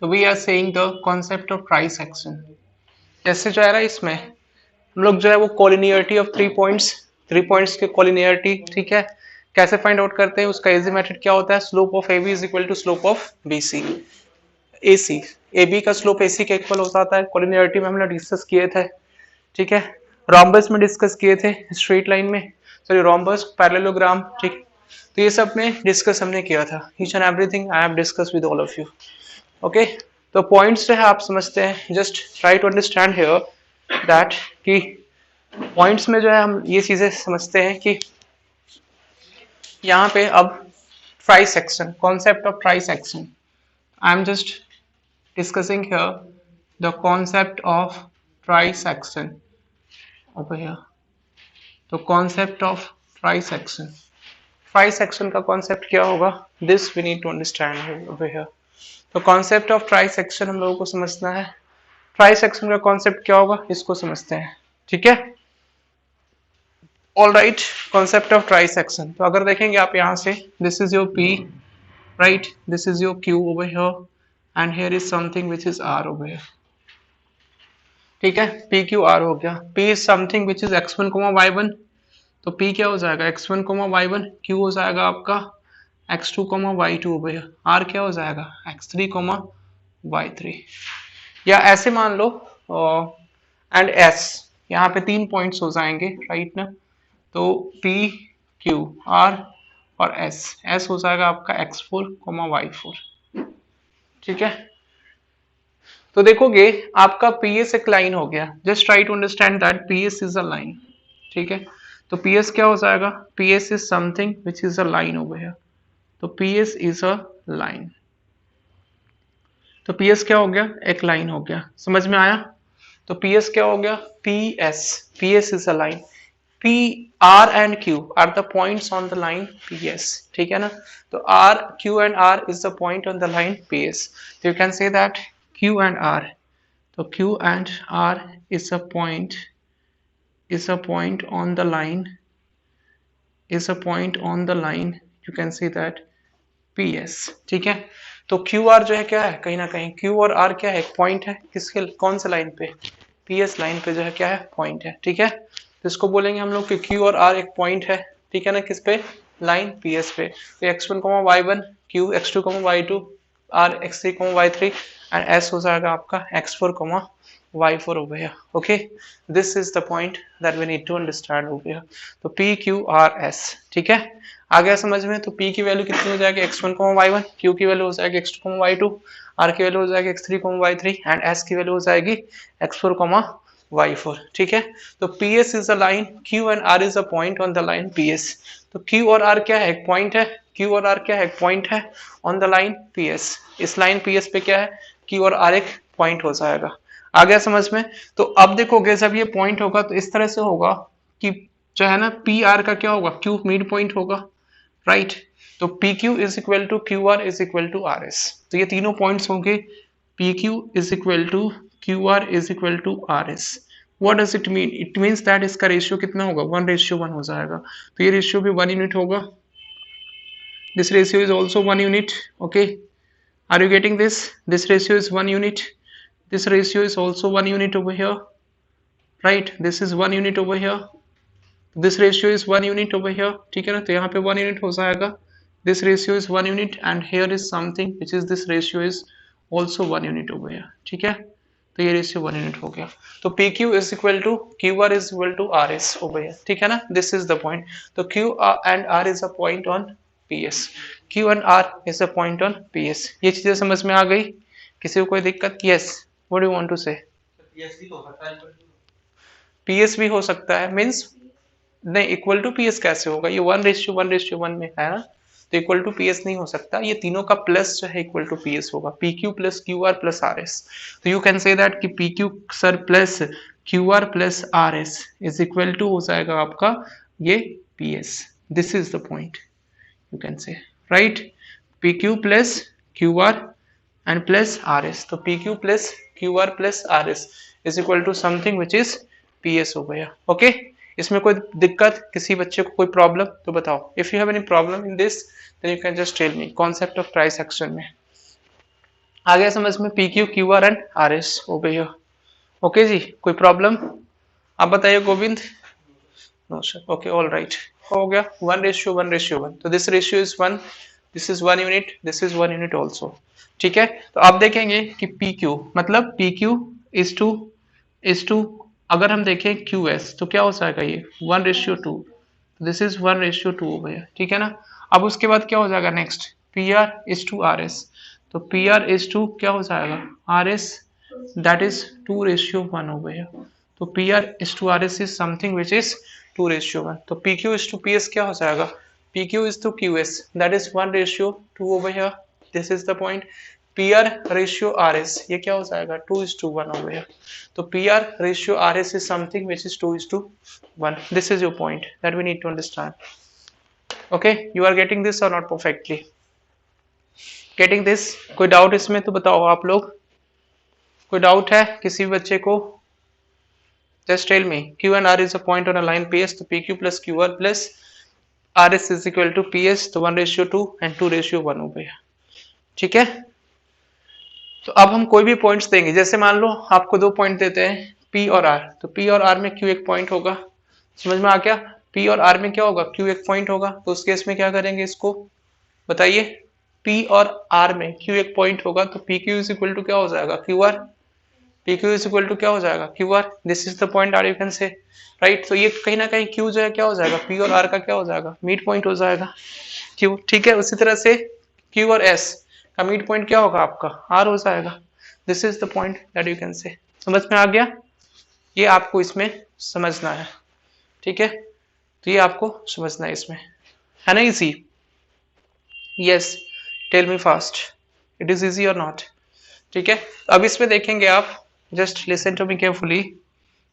तो we are saying the concept of price action. जैसे जो है ना इसमें हम लोग जो है वो कोलिनियरिटी ऑफ 3 पॉइंट्स, 3 पॉइंट्स के कोलिनियरिटी, ठीक है, कैसे फाइंड आउट करते हैं, उसका इजी मेथड क्या होता है, slope of A B is equal to slope of B C. A C, A B का स्लोप ए सी के इक्वल हो जाता है, कोलिनियरिटी में हमने डिस्कस किए थे, ठीक है, रोम्बस में डिस्कस किए थे, स्ट्रेट लाइन में, सॉरी रोम्बस, पैरेललोग्राम, ठीक। तो ये सब में डिस्कस हमने किया था, each and everything I have discuss with all of you. Okay, तो पॉइंट्स जो है आप समझते हैं, just try to understand here that कि पॉइंट्स में जो है हम ये चीजें समझते हैं कि यहाँ पे अब price action, concept of price action, I am just discussing here the concept of price action over here। तो concept of price action, price action का कॉन्सेप्ट क्या होगा, this we need to understand over here। तो concept of price action हम लोगों को समझना है, प्राइस एक्शन का कॉन्सेप्ट क्या होगा इसको समझते हैं, ठीक है। All right, concept of price action, तो अगर देखेंगे आप यहाँ से, this is your P, right, this is your Q over here and here is something which is R over here, ठीक है, पी क्यू आर हो गया, P is something which is x1 Y one, तो P क्या हो जाएगा x1 Y one, Q हो जाएगा आपका x2 वाई टू, R क्या हो जाएगा x3 वाई थ्री, या ऐसे मान लो एंड S, यहाँ पे 3 पॉइंट्स हो जाएंगे, राइट ना, तो P Q R और S हो जाएगा आपका x4 y4, ठीक है। तो देखोगे आपका PS एक लाइन हो गया, just try to understand that PS is a line, ठीक है। तो PS क्या हो जाएगा, PS is something which is a line over here, तो PS इज अ लाइन, तो PS क्या हो गया, एक लाइन हो गया, समझ में आया। तो PS क्या हो गया, PS is a line, P R and Q are the points on the line PS, ठीक है ना। तो R Q and R is the point on the line PS, तो you can say that Q and R, तो Q and R is a point on the line, you can see that PS, ठीक है। तो QR जो है क्या है, कहीं ना कहीं Q और R क्या है, एक पॉइंट है, किसके, कौन से लाइन पे, PS लाइन पे जो है क्या है, पॉइंट है, ठीक है। तो इसको बोलेंगे हम लोग कि Q और R एक पॉइंट है, ठीक है ना, किस पे, लाइन PS पे। तो x1 y1, Q x2 y2, R x3 y3 and S हो जाएगा आपका x4 y4 over here, okay, this is the point that we need to understand over here। तो P Q R S, ठीक है, आ गया समझ में। तो P की वैल्यू कितनी हो जाएगी, x1 y1, Q की वैल्यू हो जाएगी x2 y2, R की वैल्यू हो जाएगी x3 y3 एंड S की वैल्यू हो जाएगी x4 y4, ठीक है। तो PS is a line, Q and R is a point on the line PS, तो Q और R क्या है, एक पॉइंट है, Q और R क्या है, एक पॉइंट है ऑन द लाइन PS, इस लाइन PS पे क्या है, Q और R एक पॉइंट हो जाएगा, आ गया समझ में। तो अब देखोगे जब ये पॉइंट होगा तो इस तरह से होगा कि जो है ना पी आर का क्या होगा, क्यू मिड पॉइंट होगा, राइट। तो P Q is equal to Q R is equal to R S, तो ये तीनों पॉइंट्स होंगे, P Q is equal to Q R is equal to R S. What does it mean, it means that इसका ratio कितना होगा, 1:1 हो जाएगा, तो ये रेशियो भी 1 यूनिट होगा, this ratio is also 1 unit, okay, are you getting this ratio is 1 unit, this ratio is also 1 unit over here, right, this is 1 unit over here, this ratio is 1 unit over here, ठीक है ना, तो यहाँ पे 1 unit हो जाएगा, this ratio is 1 unit and here is something which is this ratio is also 1 unit over here, ठीक है। तो ये रेशियो 1 यूनिट हो गया, तो P Q is equal to Q R is equal to R S over here, ठीक है ना, दिस इज द पॉइंट। तो Q and R is a point on P S, Q and R is a point on P S, ये चीजें समझ में आ गई, किसी को कोई दिक्कत, yes, what do you want to say, P S भी हो सकता है, मीन्स नहीं, इक्वल टू पी एस कैसे होगा, ये 1:1 में है ना, तो इक्वल टू पी एस नहीं हो सकता, ये तीनों का प्लस जो है इक्वल टू पी एस होगा, P Q plus Q R plus R S, तो यू कैन से दैट कि P Q sir plus Q R plus R S is equal to हो जाएगा आपका ये P S, this is the point, you can say, right, pq plus qr and plus rs, तो pq plus qr plus rs is equal to something which is ps हो गया, okay। इसमें कोई दिक्कत, किसी बच्चे को कोई प्रॉब्लम तो बताओ, if you have any problem in this then you can just tell me, concept of price action में। आ गया समझ में? P Q, Q R and R S over here. Okay जी, कोई प्रॉब्लम? आप बताइए Govind. No sir, okay, all right. हो गया 1:1:1। तो this ratio is 1, this is 1 unit, this is 1 unit also. ठीक है, तो आप देखेंगे कि पी क्यू मतलब पी क्यू इज टू अगर हम देखें क्यू एस तो क्या हो जाएगा ये 1:2। दिस इज 1:2 हो गया, ठीक है ना। अब उसके बाद क्या हो जाएगा next, P R is to R S. तो पी आर इज टू क्या हो जाएगा आर एस, दैट इज 2:1 हो गया। तो P R is to R S is something which is 2:1। तो P Q is to P S क्या हो जाएगा, P Q is to Q S that is 1:2 over here. This is the point. P R ratio R S ये क्या हो जाएगा 2:1 over here. तो P R ratio R S is something which is 2:1। This is your point that we need to understand. Okay, you are getting this or not perfectly getting this? कोई doubt इसमें तो बताओ आप लोग, कोई doubt है किसी भी बच्चे को? Just tell me. Q and R is a point on a line PS, तो PQ plus QR plus RS is equal to PS, तो 1:2 and 2:1 हो गया। ठीक है, तो अब हम कोई भी पॉइंट्स देंगे, जैसे मान लो आपको दो पॉइंट देते हैं P और R, तो P और R में Q एक पॉइंट होगा। समझ में आ गया? P और R में क्या होगा, Q एक पॉइंट होगा। तो उस केस में क्या करेंगे इसको बताइए, P और R में Q एक पॉइंट होगा तो PQ इज इक्वल टू क्या हो जाएगा QR। P Q is equal to क्या हो जाएगा Q R. This is the point or you can say, right. तो ये कहीं ना कहीं क्यू जो है क्या हो जाएगा पी और आर का क्या हो जाएगा मीड पॉइंट हो जाएगा क्यू। ठीक है, उसी तरह से क्यू और एस का मीड पॉइंट क्या होगा आपका आर हो जाएगा। This is the point that you can से। समझ में आ गया? ये आपको इसमें समझना है, ठीक है। तो ये आपको समझना है इसमें, है ना easy? Yes, tell me fast, it is easy और नॉट? ठीक है, अब इसमें देखेंगे आप, just listen to me carefully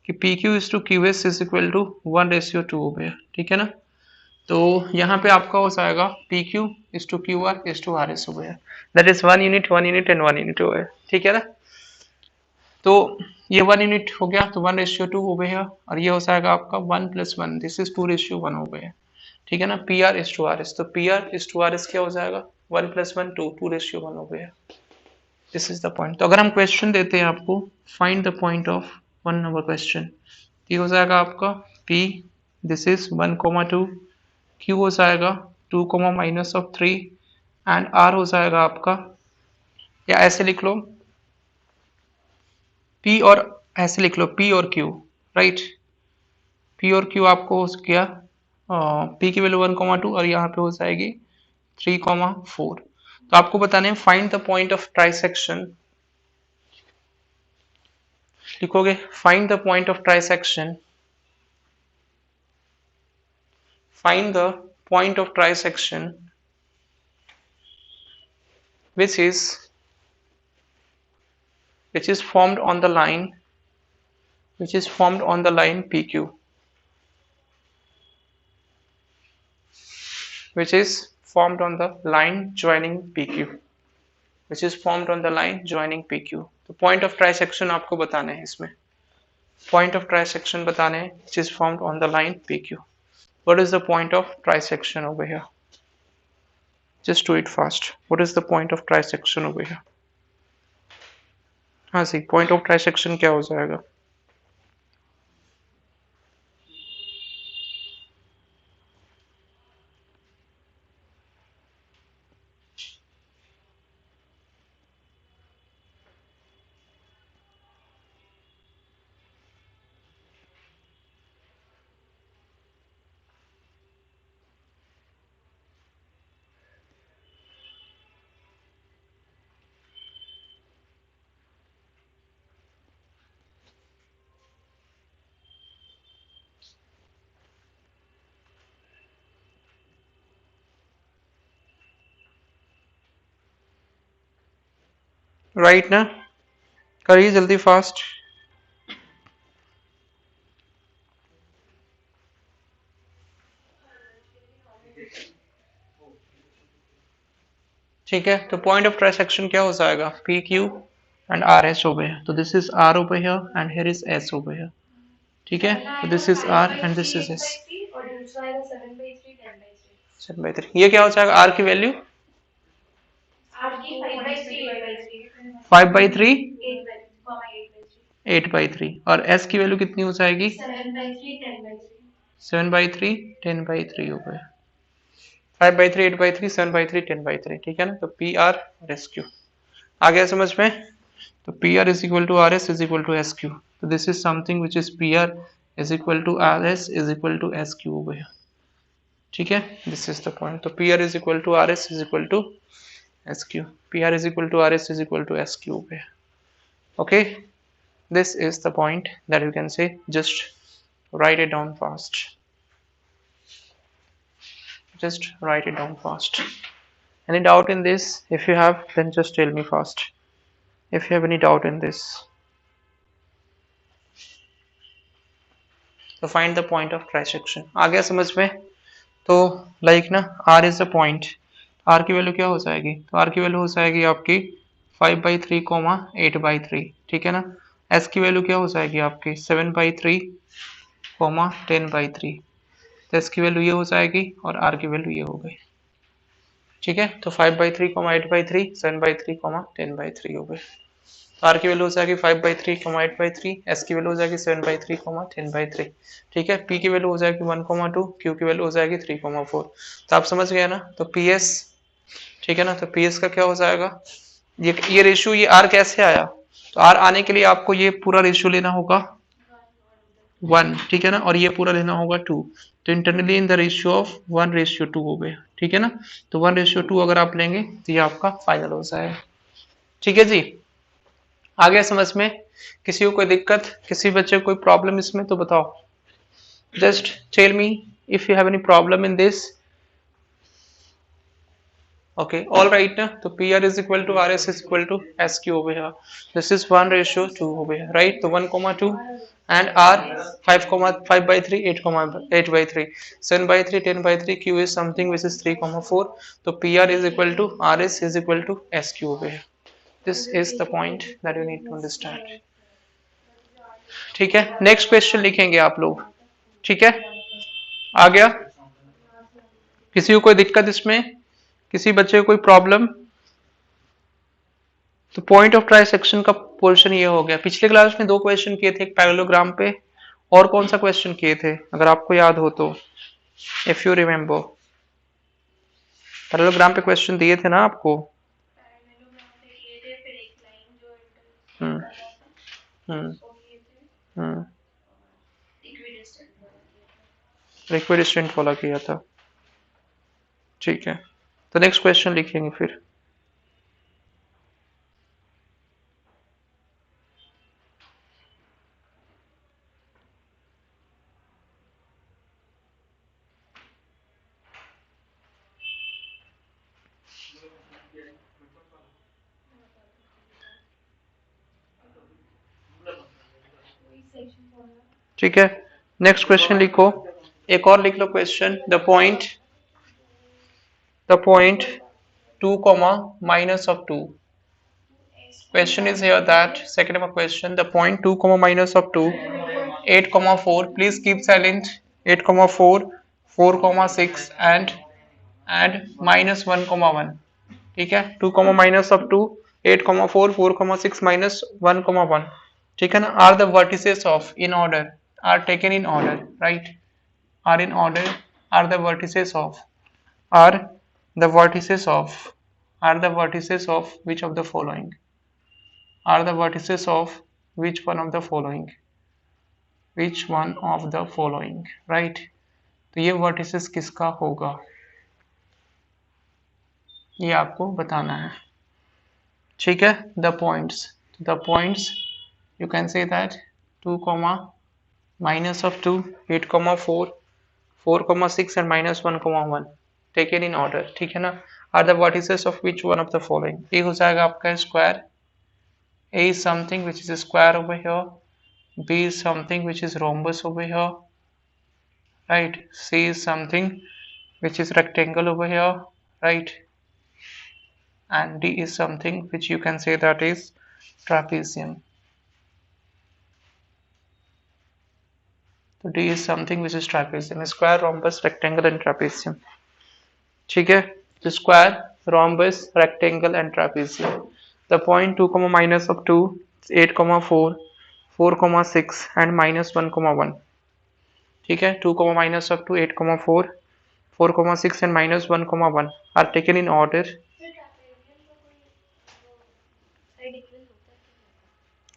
कि P Q is to Q S is equal to 1:2 हो गया, ठीक है ना। तो यहाँ पे आपका हो जाएगा P Q is to Q R is to R S हो गया, that is 1 unit and 1 unit हो गया, ठीक है ना। तो ये 1 यूनिट हो गया तो 1:2 हो गया, और ये हो जाएगा आपका 1+1, दिस इज 2:1 हो गया, ठीक है ना। P R is to R S, तो P R is to R S क्या हो जाएगा 1+1 2:1 हो गया। This is the point. तो अगर हम क्वेश्चन देते हैं आपको, find the point of 1 number question, ये हो जाएगा आपका P, दिस इज 1,2, Q हो जाएगा 2, -3 एंड R हो जाएगा आपका, या ऐसे लिख लो P और ऐसे लिख लो P और Q, राइट। P और Q आपको हो गया P की वैल्यू 1,2 और यहाँ पे हो जाएगी 3,4। तो आपको बताने हैं find the point of trisection. लिखोगे find the point of trisection, find the point of trisection which is formed on the line PQ, which is formed on the line joining PQ, which is formed on the line joining PQ। तो point of trisection आपको बताने हैं इसमें, point of trisection बताने हैं which is formed on the line PQ। What is the point of trisection over here? Just do it fast. What is the point of trisection over here? हाँ जी, point of trisection क्या हो जाएगा? Right ना, करिए जल्दी fast. ठीक है, तो पॉइंट ऑफ ट्राइसेक्शन क्या हो जाएगा P Q and R S हो गया। तो this is R over here and here is S over here, ठीक है। तो this is R and this is S. 7/3 ये क्या हो जाएगा आर की वैल्यू 5/3 8/3 और s की वैल्यू कितनी हो जाएगी 7/3 10/3 हो गए 5/3 8/3 7/3 10/3 ठीक है ना। तो पी आर और एस क्यू आ गया समझ में। तो P R is equal to R S is equal to S Q. तो this is something which is P R is equal to R S is equal to S Q हो गया ठीक है। This is the point. तो P R is equal to R S is equal to S Q P R is equal to R S is equal to S Q हो गया okay. This is the point that you can say. Just write it down fast. Just write it down fast. Any doubt in this? If you have, then just tell me fast. If you have any doubt in this. So find the point of trisection. आ गया समझ में। तो like ना R is the point. R की value क्या हो जाएगी? तो R की वैल्यू हो जाएगी आपकी 5/3, 8/3 ठीक है ना। S की वैल्यू क्या हो जाएगी आपकी 7/3, 10/3। तो S की वैल्यू ये हो जाएगी और R की वैल्यू ये हो गई ठीक है। तो 5/3, 8/3 7/3, 10/3 हो गए। R की वैल्यू हो जाएगी 5/3, 8/3 S की वैल्यू हो जाएगी 7/3, 10/3 ठीक है। P की वैल्यू हो जाएगी 1,2 Q की वैल्यू हो जाएगी 3,4। तो आप समझ गए ना। तो PS ठीक है ना। तो PS का क्या हो जाएगा ये रेशियो ये R कैसे आया। तो R आने के लिए आपको ये पूरा रेशियो लेना होगा 1 ठीक है ना और ये पूरा लेना होगा 2। तो internally in the ratio of 1:2 हो गया ठीक है ना। तो 1:2 अगर आप लेंगे तो ये आपका फाइनल हो जाएगा ठीक है जी। आ गया समझ में। किसी को कोई दिक्कत किसी बच्चे को कोई प्रॉब्लम इसमें तो बताओ। Just tell me if you have any problem in this. Okay, all right ना। तो PR is equal to RS is equal to SQ over here. This is 1:2 over here, right? तो 1,2 and R 5,5/3 8/3 7/3 10/3 Q is something which is 3,4. तो PR is equal to RS is equal to SQ over here. This is the point that you need to understand. ठीक है। Next question लिखेंगे आप लोग ठीक है। आ गया किसी को कोई दिक्कत इसमें किसी बच्चे को कोई प्रॉब्लम। तो पॉइंट ऑफ ट्राइसेक्शन का पोर्शन ये हो गया। पिछले क्लास में 2 क्वेश्चन किए थे एक पैरेललोग्राम पे और कौन सा क्वेश्चन किए थे अगर आपको याद हो तो इफ यू रिमेम्बर। पैरेललोग्राम पे क्वेश्चन दिए थे ना आपको। हम्म हम्म हम्म इक्विडिस्टेंट वाला किया था ठीक है। तो नेक्स्ट क्वेश्चन लिखेंगे फिर। ठीक है। नेक्स्ट क्वेश्चन लिखो एक और लिख लो question. The point 2, minus of 2. Question is here that second of a question the point 2, minus of 2 8,4 please keep silent 8,4 4,6 and minus 1,1 ठीक है। 2, minus of 2 8,4 4,6 minus 1,1 ठीक है ना। are the vertices of in order are taken in order right are in order are the vertices of are the vertices of are the vertices of which of the following are the vertices of which one of the following which one of the following right। तो ये vertices किसका होगा ये आपको बताना है ठीक है। the points you can say that 2, minus of 2 8,4 4,6 and minus 1,1 taken in order ठीक है ना। are the vertices of which one of the following। ये हो जाएगा आपका square A is something which is a square over here, B is something which is rhombus over here, right? C is something which is rectangle over here, right? And D is something which you can say that is trapezium. So D is something which is trapezium, square, rhombus, rectangle and trapezium. ठीक है। तो square, rhombus, rectangle and trapezium. The point 2, minus of 2, 8, 4, 4, 6 and -1, 1। ठीक है, 2, minus of 2, 8, 4, 4, 6 and -1, 1 are taken in order.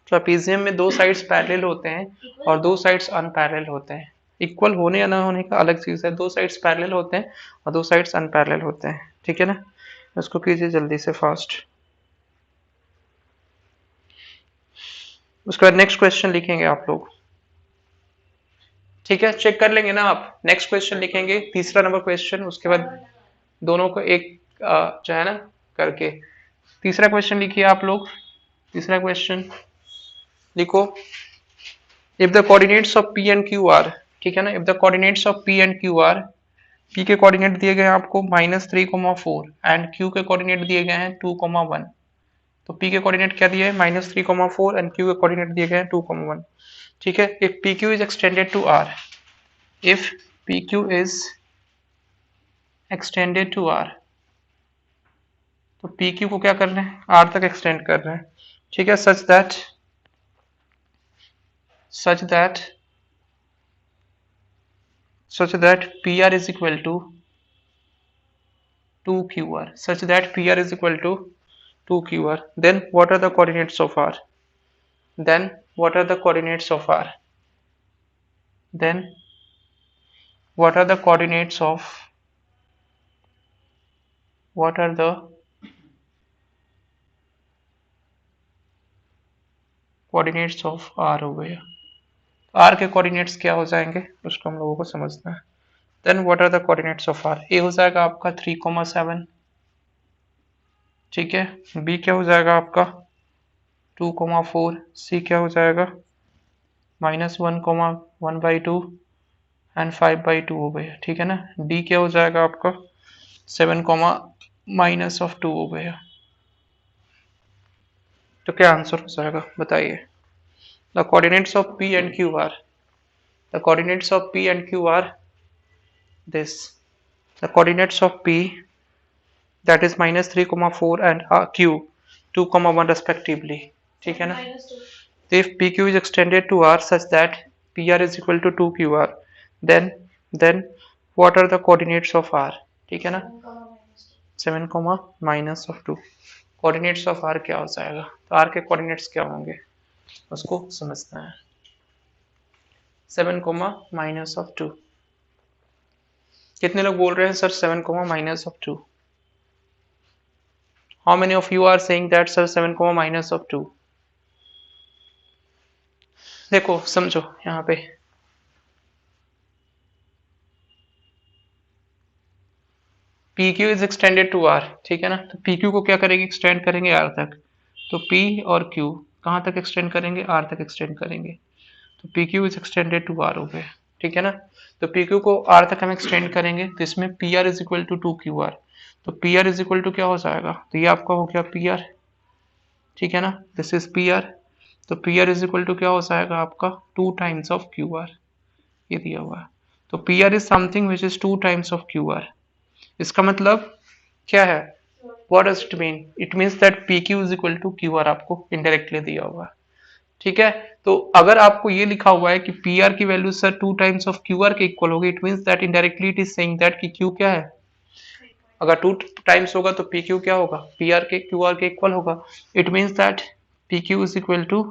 Trapezium में दो sides parallel होते हैं और दो साइड्स अनपैरेलल होते हैं। इक्वल होने या ना होने का अलग चीज है, दो साइड्स पैरेलल होते हैं और दो साइड्स अनपैरेलल होते हैं। ठीक है ना, इसको कीजिए जल्दी से फास्ट। उसके बाद नेक्स्ट क्वेश्चन लिखेंगे आप लोग। ठीक है, चेक कर लेंगे ना आप। नेक्स्ट क्वेश्चन लिखेंगे, तीसरा नंबर क्वेश्चन, उसके बाद दोनों को एक जो है ना करके। तीसरा क्वेश्चन लिखिए आप लोग। तीसरा क्वेश्चन लिखो, if the coordinates of P and Q R. ठीक है ना, if the coordinates of P and Q R, P के कोऑर्डिनेट दिए गए हैं आपको -3, 4 एंड क्यू के कोऑर्डिनेट दिए गए हैं 2, 1। तो पी के कोऑर्डिनेट क्या दिए हैं -3, 4 एंड क्यू के कोऑर्डिनेट दिए गए हैं 2, 1। ठीक है, if P Q is extended to R, if P Q is extended to R, तो पी क्यू को क्या कर रहे हैं, आर तक एक्सटेंड कर रहे हैं। ठीक है, such that PR is equal to 2QR, such that PR is equal to 2QR, then what are the coordinates of R? Then what are the coordinates of R? Then what are the coordinates of R हो गया। R के coordinates क्या हो जाएंगे उसको हम लोगों को समझना है। Then what are the coordinates of R? A हो जाएगा आपका 3, 7। ठीक है, बी क्या हो जाएगा आपका 2, 4, सी क्या हो जाएगा -1, 1/2 एंड 5/2 हो गया। ठीक है ना, डी क्या हो जाएगा आपका 7, -2 हो गया। तो क्या आंसर हो जाएगा बताइए। The coordinates of P and Q R, the coordinates of P and Q R this, the coordinates of P, that is -3, 4 and Q 2, 1 respectively। ठीक है ना, if PQ is extended to R such that PR is equal to 2QR, then what are the coordinates of R? ठीक है ना, 7, -2। Coordinates of R क्या हो जाएगा, तो R के कोऑर्डिनेट्स क्या होंगे उसको समझना है। 7, -2। कितने लोग बोल रहे हैं sir 7, -2? How many of you are saying that sir 7, -2? देखो समझो यहाँ पे, PQ is extended to R। ठीक है ना, तो PQ को क्या करेंगे, एक्सटेंड करेंगे R तक। तो P और Q कहाँ तक एक्सटेंड करेंगे, R तक एक्सटेंड करेंगे। तो PQ is extended to R हो गया। ठीक है ना, तो PQ को R तक हम एक्सटेंड करेंगे तो इसमें PR is equal to 2QR। तो PR इज इक्वल टू क्या हो जाएगा, तो ये आपका हो गया PR। ठीक है ना, दिस इज PR। तो PR इज इक्वल टू क्या हो जाएगा आपका 2 टाइम्स ऑफ QR, ये दिया हुआ है। तो PR is something which is 2 times of QR। इसका मतलब क्या है, what does it mean, it means that PQ is equal to QR आपको इनडायरेक्टली दिया हुआ है। ठीक है, तो अगर आपको ये लिखा हुआ है कि PR की value sir 2 times of QR के इक्वल होगी, it means that indirectly it is saying that कि Q क्या है, अगर 2 टाइम्स होगा तो PQ क्या होगा, PR के QR के इक्वल होगा। It means that PQ is equal to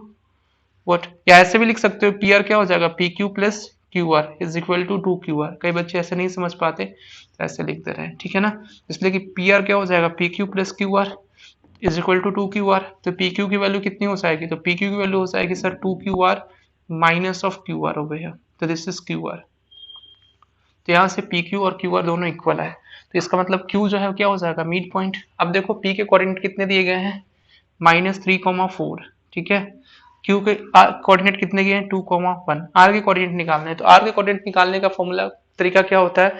what, या ऐसे भी लिख सकते हो PR क्या हो जाएगा PQ plus QR is equal to 2QR। कई बच्चे ऐसे नहीं समझ पाते तो ऐसे लिख दे रहे हैं। ठीक है ना, इसलिए कि PR क्या हो जाएगा PQ plus QR is equal to 2QR। तो PQ की वैल्यू कितनी हो जाएगी, तो PQ की वैल्यू हो जाएगी sir 2QR minus of QR हो गया। तो दिस इज QR। तो यहाँ से PQ और QR दोनों इक्वल है, तो इसका मतलब Q जो है क्या हो जाएगा मिड पॉइंट। अब देखो P के कोऑर्डिनेट कितने दिए गए हैं -3, 4। ठीक है, Q के कोऑर्डिनेट कितने दिए हैं 2, 1। R के कोऑर्डिनेट निकालने हैं, तो R के कोऑर्डिनेट निकालने का फॉर्मूला तरीका क्या होता है,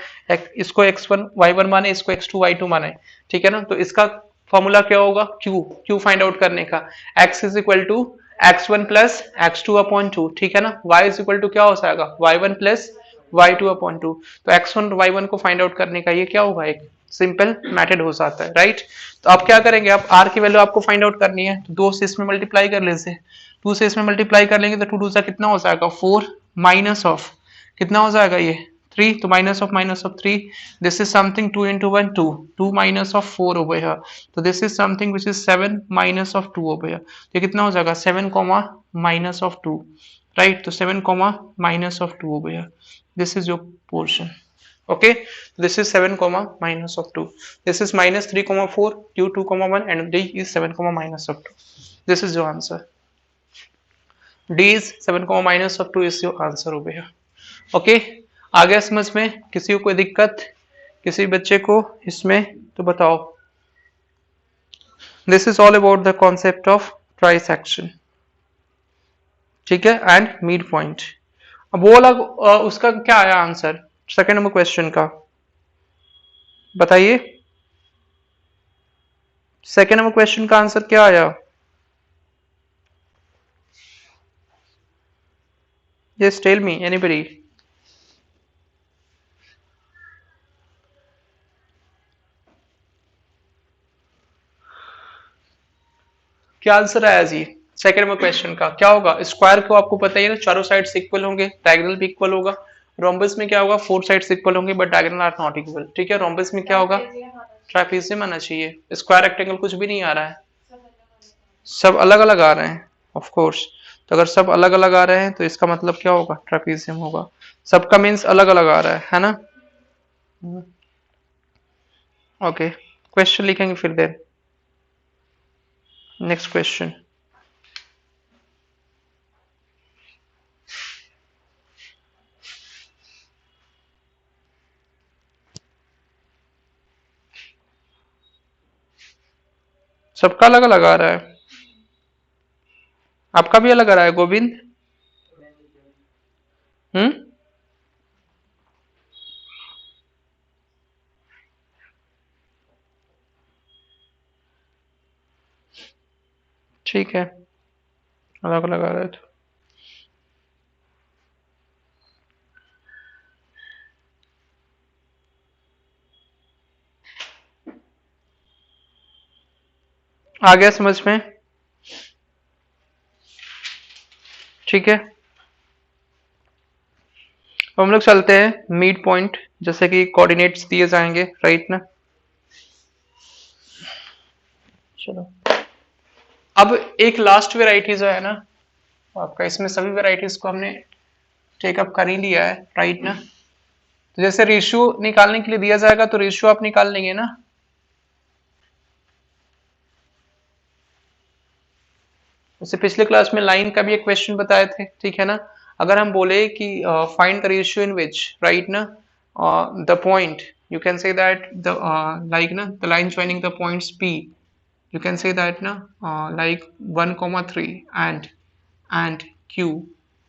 इसको x1 y1 माने, इसको x2 y2 माने। ठीक है ना, तो इसका फॉर्मूला क्या होगा, Q फाइंड आउट करने का, x is equal to x1 plus x2/2। ठीक है ना, y इज इक्वल टू क्या हो जाएगा y1 प्लस y2/2। तो x1 y1 को फाइंड आउट करने का ये क्या होगा, एक सिंपल मेथड हो जाता है, राइट। तो आप क्या करेंगे, आप आर की वैल्यू आपको फाइंड आउट करनी है, तो 2 से इसमें मल्टीप्लाई कर लीजिए, 2 से इसमें मल्टीप्लाई कर लेंगे तो 2 2 सा कितना हो जाएगा 4 माइनस ऑफ कितना हो जाएगा ये 3, तो minus of 3, this is something 2 into 1 2, 2 minus of 4 over here, तो this is something which is 7 minus of 2 over here, ये कितना हो जाएगा 7 कॉमा माइनस ऑफ 2, राइट, तो 7 comma minus of 2 over here, this is your portion, okay, this is 7 comma minus of 2, this is minus 3 comma 4, q 2 comma 1, and d is 7 comma minus of 2, this is your answer, d is 7 comma minus of 2 is your answer over here, okay। आ गया समझ में, किसी को कोई दिक्कत किसी बच्चे को इसमें तो बताओ। This is all about the concept of trisection, ठीक है, एंड मिड पॉइंट। अब वो अलग उसका क्या आया आंसर सेकेंड नंबर क्वेश्चन का, बताइए सेकेंड नंबर क्वेश्चन का आंसर क्या आया? Just tell me, anybody? क्या आंसर आया जी सेकंड नंबर क्वेश्चन का? क्या होगा, स्क्वायर को आपको पता ही है ना, चारों साइड इक्वल होंगे, डायगोनल भी इक्वल होगा। रोम्बस में क्या होगा, फोर साइड्स इक्वल होंगे but diagonal are not equal, ठीक है। रोम्बस में क्या होगा, ट्रापेजियम आना चाहिए, स्क्वायर रेक्टेंगल कुछ भी नहीं आ रहा है, सब अलग अलग आ रहे हैं ऑफ कोर्स। तो अगर सब अलग अलग आ रहे हैं तो इसका मतलब क्या होगा, ट्रापेजियम होगा। सबका मीन्स अलग अलग आ रहा है ना। ओके, क्वेश्चन लिखेंगे फिर देन नेक्स्ट क्वेश्चन। सबका अलग अलग आ रहा है, आपका भी अलग आ रहा है गोविंद? ठीक है, अलग अलग आ रहा है तो आ गया समझ में, ठीक है। अब हम लोग चलते हैं मिड पॉइंट, जैसे कि कोऑर्डिनेट्स दिए जाएंगे, राइट ना। चलो अब एक लास्ट वेराइटी जो है ना आपका, इसमें सभी वेराइटीज को हमने टेकअप कर ही लिया है, राइट ना। तो जैसे रेशियो निकालने के लिए दिया जाएगा तो रेशियो आप निकाल लेंगे ना। जैसे पिछले क्लास में लाइन का भी एक क्वेश्चन बताए थे, ठीक है ना। अगर हम बोले कि find the ratio in which, right ना, the point you can say that the like ना the line joining the points P, you can say that na like 1,3 and q,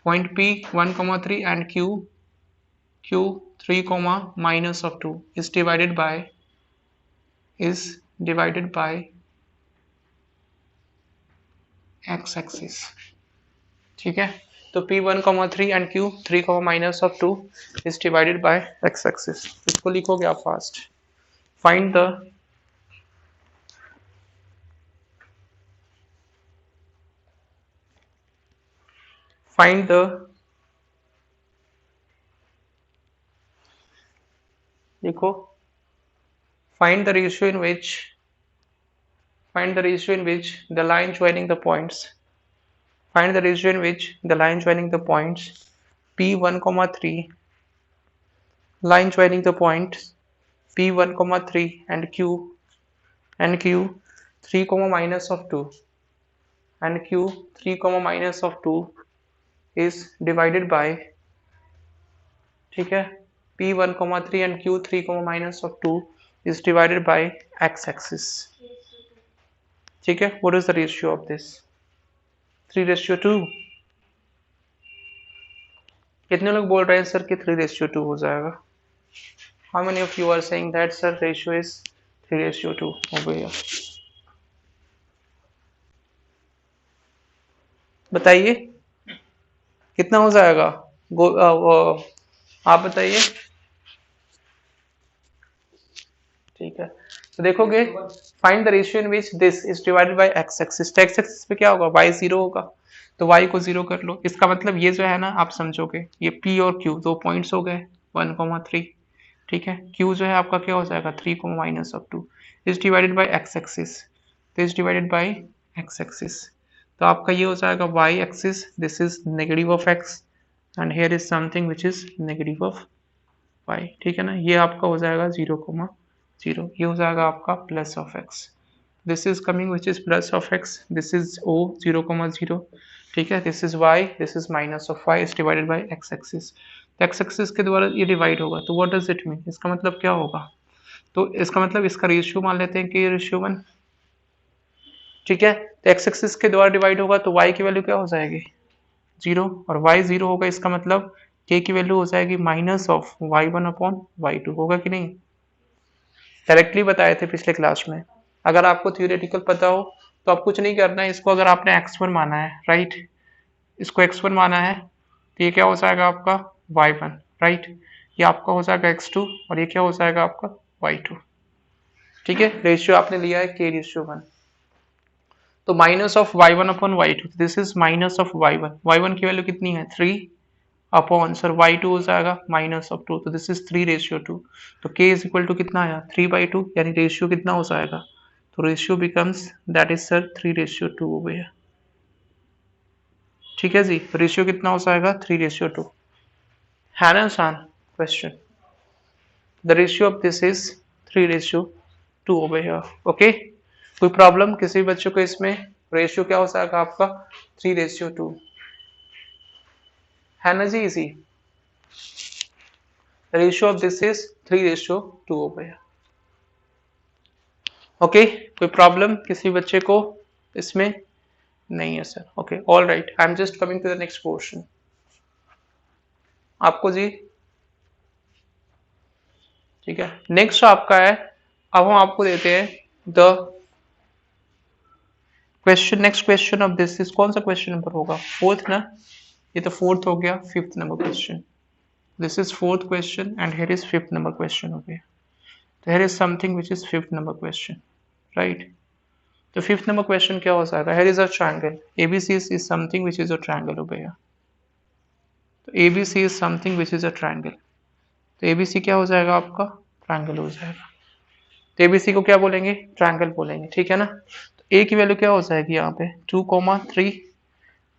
point P 1,3 and q 3 comma minus of 2 is divided by x axis, ठीक है। तो P 1,3 and q 3 comma minus of 2 is divided by x axis, इसको लिखोगे आप fast. Find the लिखो, find the ratio in which the line joining the points P1,3 line joining the points P1,3 and q 3 comma minus of 2 and q 3 comma minus of 2 is divided by, ठीक है, P1,3 and q 3 comma minus of 2 is divided by x axis, ठीक है। what is the ratio of this, 3:2। कितने लोग बोल रहे हैं sir कि 3:2 हो जाएगा? How many of you are saying that sir ratio is 3:2 over here? बताइए कितना हो जाएगा, आप बताइए। ठीक है, तो देखोगे find the ratio in which this is divided by X axis, तो एक्स एक्सिस पे क्या होगा, वाई जीरो होगा, तो वाई को जीरो कर लो। इसका मतलब ये जो है ना, आप समझोगे ये पी और क्यू दो पॉइंट्स हो गए 1,3, ठीक है। क्यू जो है आपका क्या हो जाएगा 3 minus of 2 is divided by X axis, तो is divided by X axis, तो आपका ये हो जाएगा Y axis, this is negative of X and here is something which is negative of Y, ठीक है ना। ये आपका हो जाएगा 0,0, ये हो जाएगा आपका plus of X, this is coming which is plus of X, this is O 0,0, ठीक है। This is Y, this is minus of Y is divided by X axis, तो एक्स एक्सिस के द्वारा ये डिवाइड होगा, तो व्हाट डज इट मीन, इसका मतलब क्या होगा, तो इसका मतलब इसका रेशियो मान लेते हैं कि ये रेशियो 1, ठीक है। तो एक्स एक्सिस के द्वारा डिवाइड होगा तो वाई की वैल्यू क्या हो जाएगी 0, और वाई 0 होगा, इसका मतलब के की वैल्यू हो जाएगी minus of y1 upon y2, होगा कि नहीं, डायरेक्टली बताए थे पिछले क्लास में। अगर आपको थियोरेटिकल पता हो तो आप कुछ नहीं करना है, इसको अगर आपने x1 माना है, राइट, इसको x1 माना है, तो ये क्या हो जाएगा आपका y1, राइट, ये आपका हो जाएगा x2 और ये क्या हो जाएगा आपका y2, ठीक है। रेशियो आपने लिया है k/1, तो minus of y1 upon y2, this is minus of y1, y1 की वैल्यू कितनी है 3 अपॉन सर y2 हो जाएगा माइनस ऑफ 2, तो दिस इज 3/2, तो k इज इक्वल टू कितना आया 3/2, यानी रेशियो कितना हो जाएगा, तो ratio becomes that is sir 3/2 हो गया, ठीक है जी, रेशियो कितना हो जाएगा 3/2, है ना आसान question, the ratio of this is 3/2 हो गया, ओके। कोई प्रॉब्लम किसी बच्चों को इसमें, रेशियो क्या हो जाएगा आपका 3/2, है ना जी, easy, ratio of this is 3/2 हो गया, ओके। कोई प्रॉब्लम किसी बच्चे को इसमें, नहीं है sir, okay, all right, I am just coming to the next portion, आपको जी, ठीक है। नेक्स्ट आपका है, अब हम आपको देते हैं the question, next question of this is, कौन सा क्वेश्चन नंबर होगा, फोर्थ ना, ये तो फोर्थ हो गया, fifth number question, this is fourth question and here is fifth number question हो गया, तो here is something which is fifth number question, right. तो फिफ्थ नंबर क्वेश्चन क्या हो जाएगा, here is a triangle ABC is something which is a triangle हो गया, तो ABC is something which is a triangle, तो एबीसी क्या हो जाएगा आपका ट्रायंगल हो जाएगा, तो एबीसी को क्या बोलेंगे ट्रायंगल बोलेंगे, ठीक है ना। तो ए की वैल्यू क्या हो जाएगी यहाँ पे 2,3,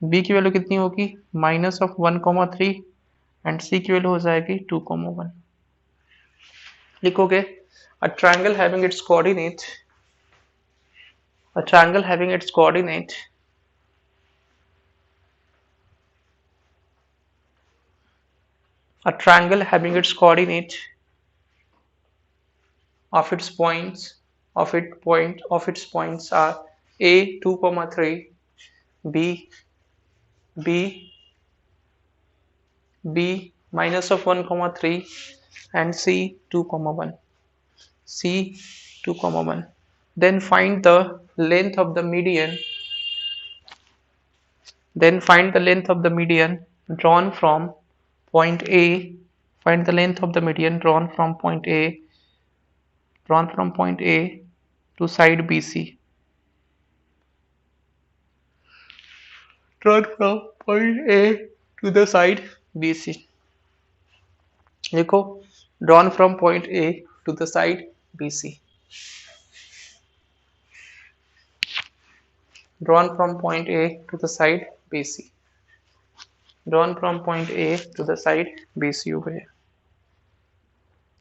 बी की वैल्यू कितनी होगी माइनस ऑफ 1,3 एंड सी की वैल्यू हो जाएगी 2,1, लिखोगे a triangle having its coordinate, a triangle having its coordinate a triangle having its coordinate of its points of its points are a 2,3, b b b minus of 1,3 and c 2,1, c 2,1, then find the length of the median, then find the length of the median drawn from point a, find the length of the median drawn from point a, drawn from point a to side bc, drawn from point a to the side bc, देखो drawn from point a to the side bc, drawn from point a to the side bc, drawn from point a to the side bc हो गया,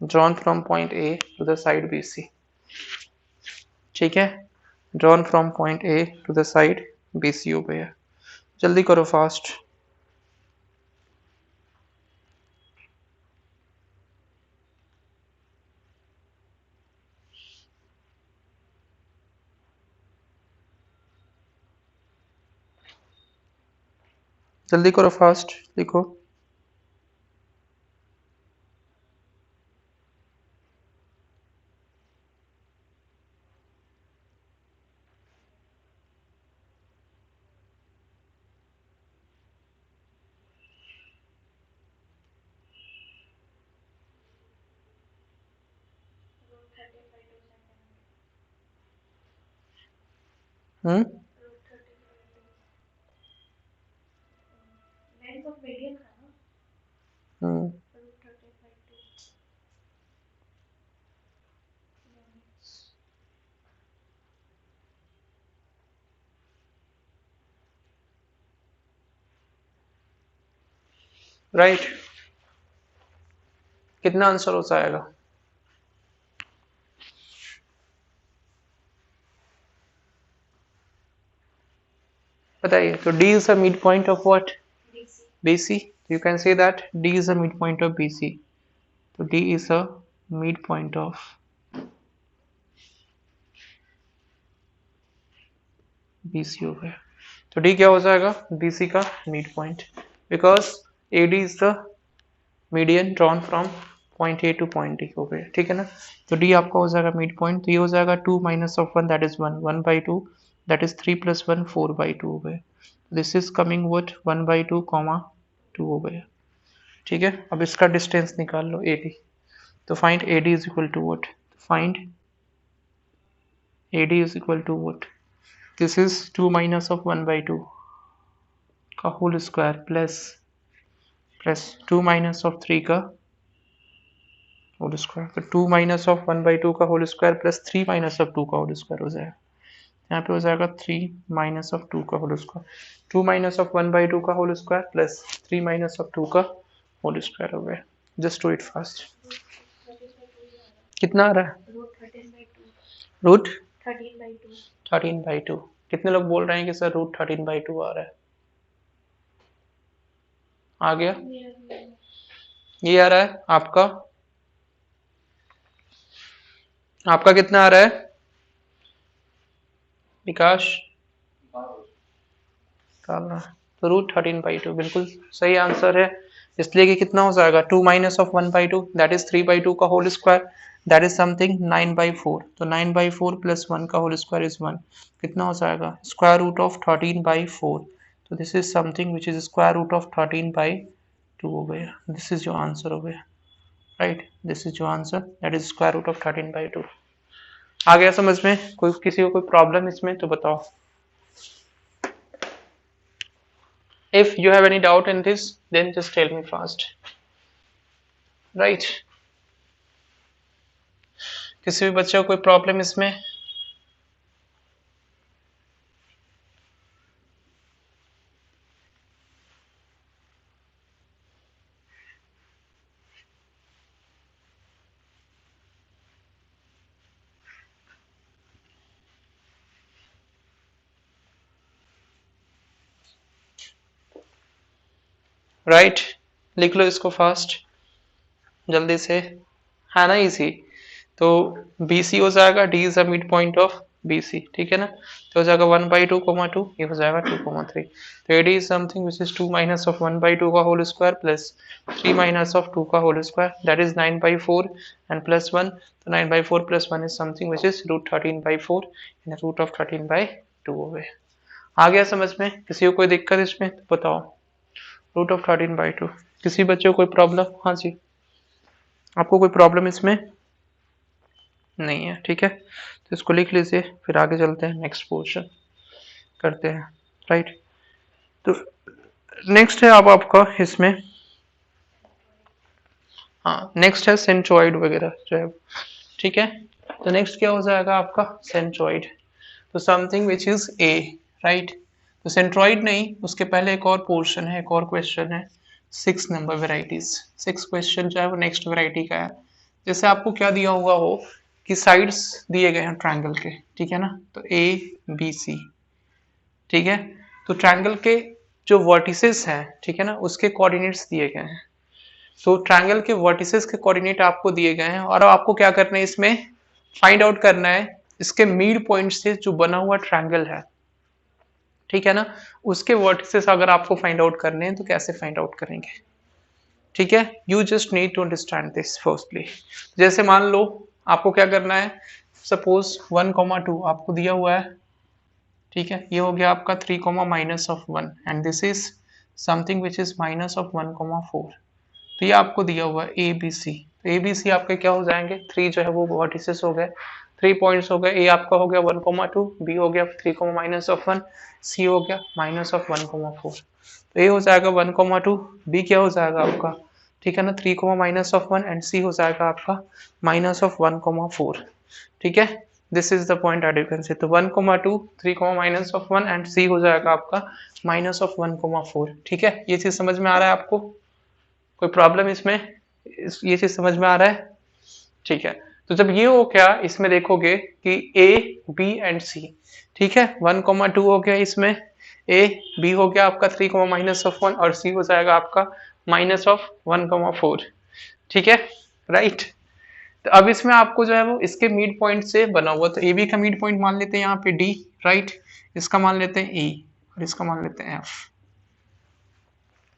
drawn from point a to the side bc, ठीक है, drawn from point a to the side bc हो गया, जल्दी करो fast, जल्दी करो फास्ट, लिखो, हम्म हम्म राइट। कितना आंसर हो जाएगा? बताइए। तो D is the midpoint of what? BC. You can say that D is the midpoint of BC. तो D is a midpoint of BC हो गया। तो D क्या हो जाएगा? BC का mid point, because AD is the median drawn from point A two point D हो गया, ठीक है ना। तो D आपका हो जाएगा मिड पॉइंट, तो ये हो जाएगा 2 minus of 1 that is 1, 1/2 that is 3 plus 1 4/2 हो गया। This is coming what 1/2 comma 2 हो गया, ठीक है। अब इसका डिस्टेंस निकाल लो AD। तो find AD is equal to what? Find AD is equal to what? This is 2 minus of 1/2 का whole square plus 2 minus of 3 का होल स्क्वायर। तो 2 माइनस ऑफ 1/2 का whole square plus 3 minus of 2 का whole square हो जाएगा। यहाँ पे हो जाएगा 3 माइनस ऑफ 2 का होल स्क्वायर, 2 माइनस ऑफ 1/2 का whole square plus 3 minus of 2 का होल स्क्वायर हो गया। Just do it fast. कितना आ रहा है? रूट 13/2। कितने लोग बोल रहे हैं कि सर रूट 13/2 आ रहा है? आ गया? ये आ रहा है आपका? आपका कितना आ रहा है विकास? तो रूट 13/2 बिल्कुल सही आंसर है। इसलिए कि कितना हो जाएगा 2 माइनस ऑफ 1/2 दैट इज 3/2 का whole square that is something 9/4। तो 9/4 प्लस 1 का होल स्क्वायर इज 1। कितना हो जाएगा? Square root of 13/4। तो this is something which is square root of 13/2 हो गया। दिस इज योर आंसर हो गया, right. This is your answer that is square root of 13/2। आ गया समझ में? कोई किसी को कोई प्रॉब्लम इसमें तो बताओ। If you have any doubt in this, then just tell me fast. Right? किसी भी बच्चे को कोई प्रॉब्लम इसमें? राइट लिख लो इसको फास्ट जल्दी से, है ना इजी। तो BC हो जाएगा, D is the mid point of BC, ठीक है ना। तो हो जाएगा 1/2 2, ये हो जाएगा 2,3। तो AD is something which is 2 minus of 1/2 का whole square plus 3 minus of 2 का whole square that is 9/4 and plus 1। तो 9/4 plus 1 is something which is root 13/4 and root of 13/2 हो गए। आ गया समझ में? किसी को कोई दिक्कत इसमें तो बताओ। Root of 13/2। किसी बच्चे को कोई प्रॉब्लम? हाँ जी, आपको कोई प्रॉब्लम इसमें नहीं है, ठीक है। तो इसको लिख लीजिए, फिर आगे चलते हैं, नेक्स्ट पोर्शन करते हैं, राइट। तो नेक्स्ट है अब आपका इसमें, हाँ नेक्स्ट है सेंट्रॉइड वगैरह जो है, ठीक है। तो नेक्स्ट क्या हो जाएगा आपका? सेंट्रॉइड। तो something which is a, right. तो सेंट्रॉइड नहीं, उसके पहले एक और पोर्शन है, एक और क्वेश्चन है 6 नंबर वेराइटीज। 6 क्वेश्चन जो है वो नेक्स्ट वेराइटी का है। जैसे आपको क्या दिया हुआ हो कि साइड्स दिए गए हैं ट्रायंगल के, ठीक है ना। तो ABC, ठीक है। तो ट्रायंगल के जो वर्टिसेस हैं, ठीक है ना, उसके कोऑर्डिनेट्स दिए गए हैं। तो ट्रायंगल के वर्टिसेस के कोऑर्डिनेट आपको दिए गए हैं और आपको क्या करना है इसमें फाइंड आउट करना है इसके मिड पॉइंट से जो बना हुआ ट्रायंगल है, ठीक है ना, उसके वर्टिसेस अगर आपको फाइंड आउट करने हैं तो कैसे फाइंड आउट करेंगे, ठीक है। You just need to understand this firstly. जैसे मान लो आपको क्या करना है, सपोज 1,2 आपको दिया हुआ है, ठीक है। ये हो गया आपका 3, minus of 1 and this is something which is minus of 1,4। तो ये आपको दिया हुआ है ABC। तो तो ए बी सी आपके क्या हो जाएंगे, 3 जो है वो वर्टिसेस हो गए, 3 पॉइंट्स हो गए। ए आपका हो गया 1,2, बी हो गया 3, -1, सी हो गया -1,4। तो ए हो जाएगा 1,2, बी क्या हो जाएगा आपका, ठीक है ना, 3, -1 एंड सी हो जाएगा आपका -1,4। ठीक है, this is the point at you can say. तो 1,2, 3, -1 एंड सी हो जाएगा आपका -1,4। ठीक है, ये चीज समझ में आ रहा है आपको, कोई प्रॉब्लम इसमें, ये चीज समझ में आ रहा है? ठीक है, तो जब ये हो गया, इसमें देखोगे कि ए बी एंड सी, ठीक है, 1,2 हो गया, इसमें ए बी हो गया आपका 3, -1 और सी हो जाएगा आपका -1,4। ठीक है, राइट। तो अब इसमें आपको जो है वो इसके मिड पॉइंट से बना हुआ, तो ए बी का मिड पॉइंट मान लेते हैं यहाँ पे डी, राइट, इसका मान लेते हैं ई और इसका मान लेते हैं एफ।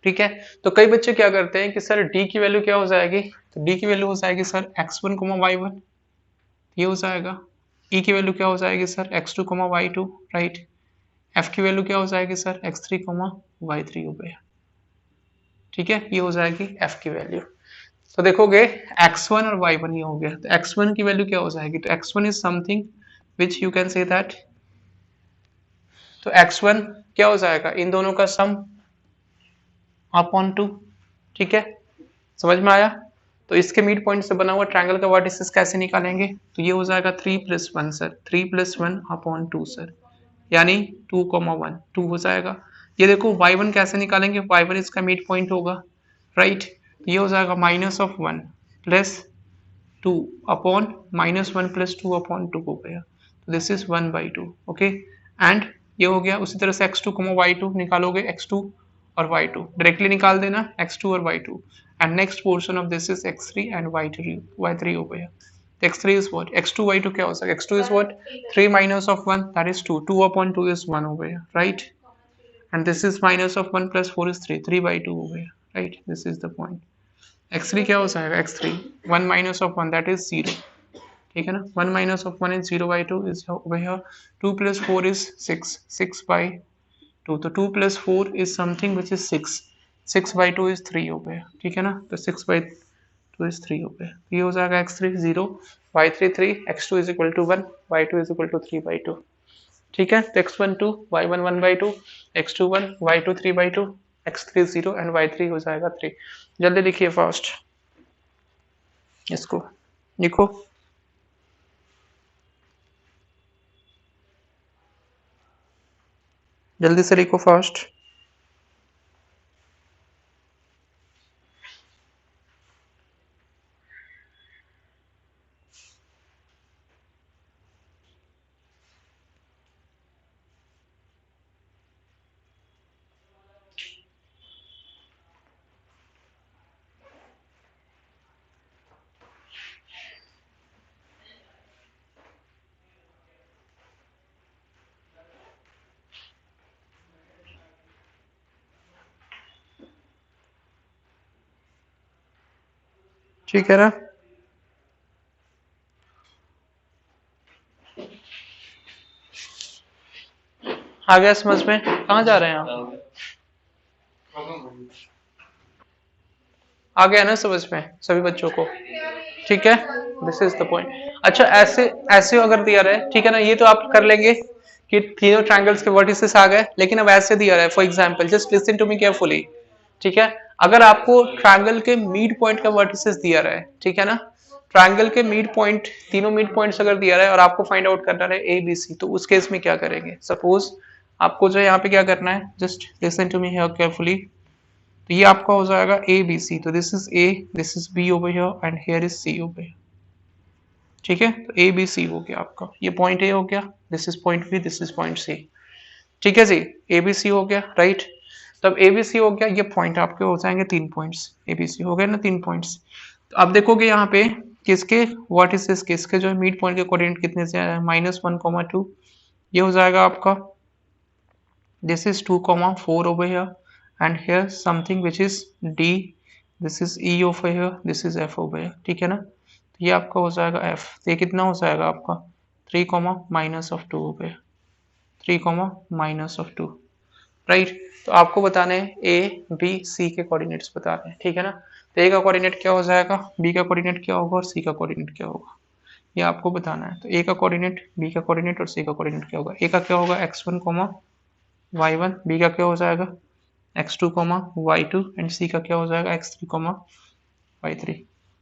ठीक है, तो कई बच्चे क्या करते हैं कि सर डी की वैल्यू क्या हो जाएगी, तो डी की वैल्यू हो जाएगी सर x1, y1, ये हो जाएगा। ई की वैल्यू क्या हो जाएगी sir x2, y2, right. F की वैल्यू क्या हो जाएगी सर x3, y3 हो गया। ठीक है, ये हो जाएगी एफ की वैल्यू। तो देखोगे x1 और y1 ये हो गया, तो x1 की वैल्यू क्या हो जाएगी, तो x1 is something which you can say that, तो x1 क्या हो जाएगा, इन दोनों का सम अपॉन 2। ठीक है, समझ में आया? तो इसके मिड पॉइंट से बना हुआ ट्रायंगल का वर्टिसेस कैसे निकालेंगे, तो ये हो जाएगा 3+1 सर, 3+1 अपॉन 2 सर, यानी 2,1, 2 हो जाएगा। ये देखो y1 कैसे निकालेंगे, y1 इसका मिड पॉइंट होगा, राइट, ये हो जाएगा -1 प्लस 2 अपॉन -1 प्लस 2 अपॉन 2 हो गया, तो दिस इज 1/2। ओके, एंड ये हो गया। उसी तरह से x2, y2 निकालोगे, x2 और y2 डायरेक्टली निकाल देना, x2 और y2, and next portion of this is x3 and y3 हो गया। x3 is what, x2 y2 क्या हो सकता है, x2 is what, 3 minus of 1 that is 2, 2 upon 2 is 1 हो गया, right, and this is minus of 1 plus 4 is 3, 3/2 हो गया, right, this is the point। x3 क्या हो जाएगा, x3 1 minus of 1 that is 0, ठीक है ना, 1 minus of 1 is 0/2 is over here, 2 plus 4 is 6, 6/2, तो 2 plus 4 is something which is 6, 6/2 is 3 हो गया, ठीक है ना, तो 6/2 is 3 हो गया, ये हो जाएगा x3 0, y3 3, x2 is equal to 1, y2 is equal to 3/2। ठीक है, तो x1 2, y1 1/2, x2 1, y2 3/2, x3 0 and y3 हो जाएगा 3। जल्दी लिखिए फास्ट, इसको लिखो। जल्दी से लिखो फास्ट। ठीक है ना, आ गया समझ में? कहाँ जा रहे हैं आप? आ गया ना समझ में सभी बच्चों को? ठीक है, दिस इज द पॉइंट। अच्छा, ऐसे ऐसे अगर दिया रहे, ठीक है ना, ये तो आप कर लेंगे कि तीनों ट्रायंगल्स के वर्टिसेस आ गए, लेकिन अब ऐसे दिया रहा है, for example just listen to me carefully. ठीक है, अगर आपको ट्रायंगल के मिड पॉइंट का वर्टिसेस दिया रहा है, ठीक है ना, ट्रायंगल के मिड पॉइंट, तीनों मिड पॉइंट्स अगर दिया रहा है और आपको फाइंड आउट करना है ए बी सी, तो उस केस में क्या करेंगे? सपोज आपको जो है यहाँ पे क्या करना है, just listen to me here carefully. तो ये आपका हो जाएगा ए बी सी, तो this is A, this is B over here and here is C over here. ठीक है, तो ए बी सी हो गया आपका, ये पॉइंट ए हो गया, this is point B, this is point C. ठीक है जी, ए बी सी हो गया, राइट। तब ए बी सी हो गया, ये पॉइंट आपके हो जाएंगे 3 पॉइंट्स, ए बी सी हो गए ना 3 पॉइंट्स। तो आप देखोगे यहाँ पे किसके व्हाट इज दिस, किसके जो है मिड पॉइंट के कोऑर्डिनेट कितने से आया है, -1, 2, ये हो जाएगा आपका, this is 2, 4 over here, and here something which is D, this is E over here, this is F over here। ठीक है ना, तो ये आपका हो जाएगा F, तो ये कितना हो जाएगा आपका 3, -2 हो गया, 3, -2, राइट। तो आपको बताने हैं A B C के कोऑर्डिनेट्स बताने हैं, ठीक है ना। तो ए का कोऑर्डिनेट क्या हो जाएगा, बी का कोऑर्डिनेट क्या होगा और सी का कोऑर्डिनेट क्या होगा, ये आपको बताना है। तो ए का कोऑर्डिनेट, बी का कोऑर्डिनेट और सी का कोऑर्डिनेट क्या होगा। ए का क्या होगा x1 y1, बी का क्या हो जाएगा x2 y2 एंड सी का क्या हो जाएगा x3 y3।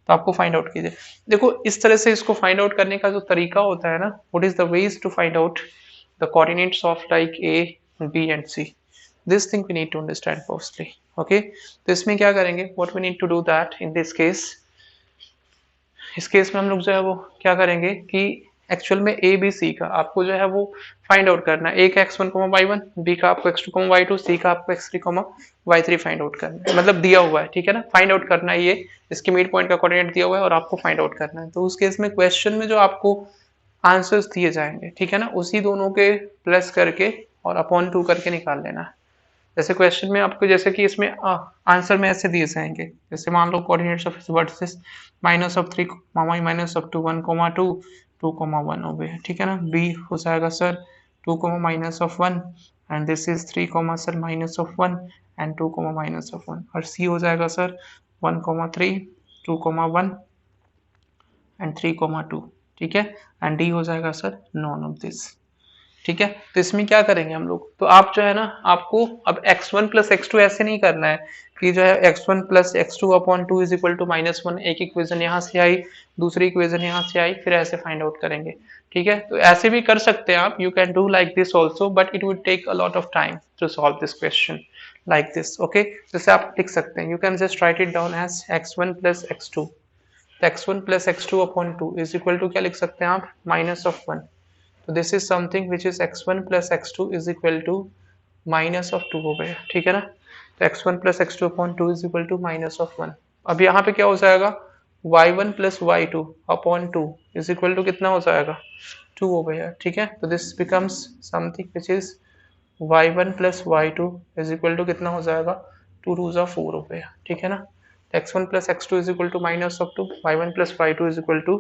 तो आपको फाइंड आउट कीजिए। देखो इस तरह से इसको फाइंड आउट करने का जो तरीका होता है ना, what is the ways to find out the coordinates of like A B and C, this thing we need to understand firstly. Okay, तो इसमें क्या करेंगे, what we need to do that in this case, इस case में हम लोग जो है वो क्या करेंगे कि एक्चुअल में ए बी सी का आपको जो है वो फाइंड आउट करना है। ए का x1 y1, बी का आपको x2 y2, सी का आपको x3 y3 फाइंड आउट करना है, मतलब दिया हुआ है, ठीक है ना, फाइंड आउट करना है। ये इसके मिड पॉइंट का कोऑर्डिनेट दिया हुआ है और आपको फाइंड आउट करना है। तो उस केस में क्वेश्चन में जो आपको आंसर्स दिए जाएंगे, ठीक है ना, उसी दोनों के प्लस करके और अपॉन 2 करके निकाल लेना है। जैसे क्वेश्चन में आपको, जैसे कि इसमें आंसर में ऐसे दिए जाएंगे, जैसे मान लो कोऑर्डिनेट्स ऑफ वर्टिसेस -3 -2 1 2 2 1 हो गए, ठीक है ना। बी हो जाएगा sir 2 -1 and this is 3 sir -1 and 2 -1, और सी हो जाएगा सर 1 3 2 1 एंड 3 2, ठीक है, एंड डी हो जाएगा सर नॉन ऑफ दिस, ठीक है। तो इसमें क्या करेंगे हम लोग, तो आप जो है ना, आपको अब x1 प्लस x2 ऐसे नहीं करना है कि जो है x1 plus x2 upon 2 is equal to -1, एक इक्वेशन यहाँ से आई, दूसरी इक्वेशन यहाँ से आई, फिर ऐसे फाइंड आउट करेंगे, ठीक है। तो ऐसे भी कर सकते हैं आप, you can do like this also, but it would take a lot of time to solve this question like this. Okay, जैसे आप लिख सकते हैं, you can just write it down as x1 plus x2, तो x1 plus x2 upon 2 is equal to क्या लिख सकते हैं आप, -1। तो this is something which is x1 plus x2 is equal to -2 हो गया, ठीक है ना। तो x1 plus x2 upon 2 is equal to -1। अब यहाँ पे क्या हो जाएगा, y1 plus y2 upon 2 is equal to कितना हो जाएगा, 2 हो गया, ठीक है। तो this becomes something which is y1 plus y2 is equal to कितना हो जाएगा, 2 2 4 हो गया, ठीक है ना। तो x1 plus x2 is equal to -2, y1 plus y2 is equal to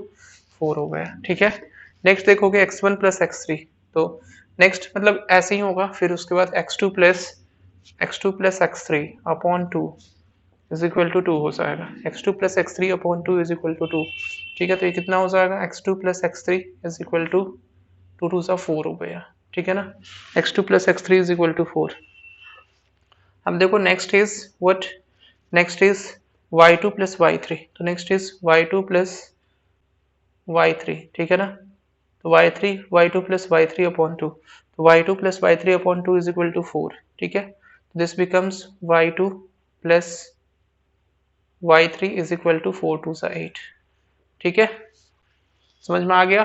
4 हो गया, ठीक है। नेक्स्ट देखोगे x1 प्लस x3, तो नेक्स्ट मतलब ऐसे ही होगा, फिर उसके बाद x2 plus x3 upon 2 is equal to 2 हो जाएगा, x2 plus x3 upon 2 is equal to 2, ठीक है। तो ये कितना हो जाएगा, x2 plus x3 is equal to 2 2 4 हो गया, ठीक है ना। x2 plus x3 is equal to 4। अब देखो next is what, next is y2 plus y3, तो next is y2 plus y3, ठीक है ना। तो y2 प्लस y3 अपॉन 2, तो y2 plus y3 upon 2 is equal to 4, ठीक है। This becomes y2 plus y3 is equal to 4 2 8, ठीक है, समझ में आ गया।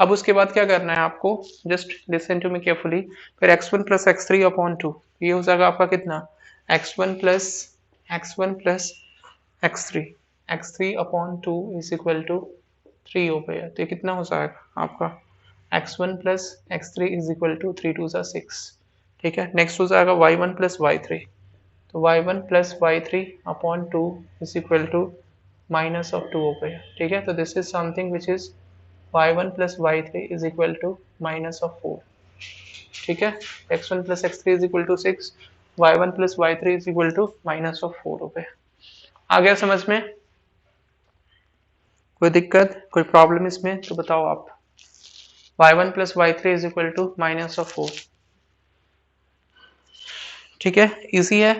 अब उसके बाद क्या करना है आपको, just listen to me carefully, फिर x1 प्लस x3 अपॉन 2, ये हो जाएगा आपका कितना, x1 plus x3 upon 2 is equal to 3 हो गया। तो ये कितना हो जाएगा आपका, x1 plus x3 is equal to 3 2 6, ठीक है। नेक्स्ट हो जाएगा y1 प्लस y3, तो y1 plus y3 upon 2 is equal to -2 हो गया, ठीक है। तो this is something which is y1 plus y3 is equal to -4, ठीक है। x1 plus x3 is equal to 6, y1 plus y3 is equal to -4 हो गया। आ गया समझ में, कोई दिक्कत कोई प्रॉब्लम इसमें तो बताओ आप। y1 plus y3 is equal to -4, ठीक है, इजी है,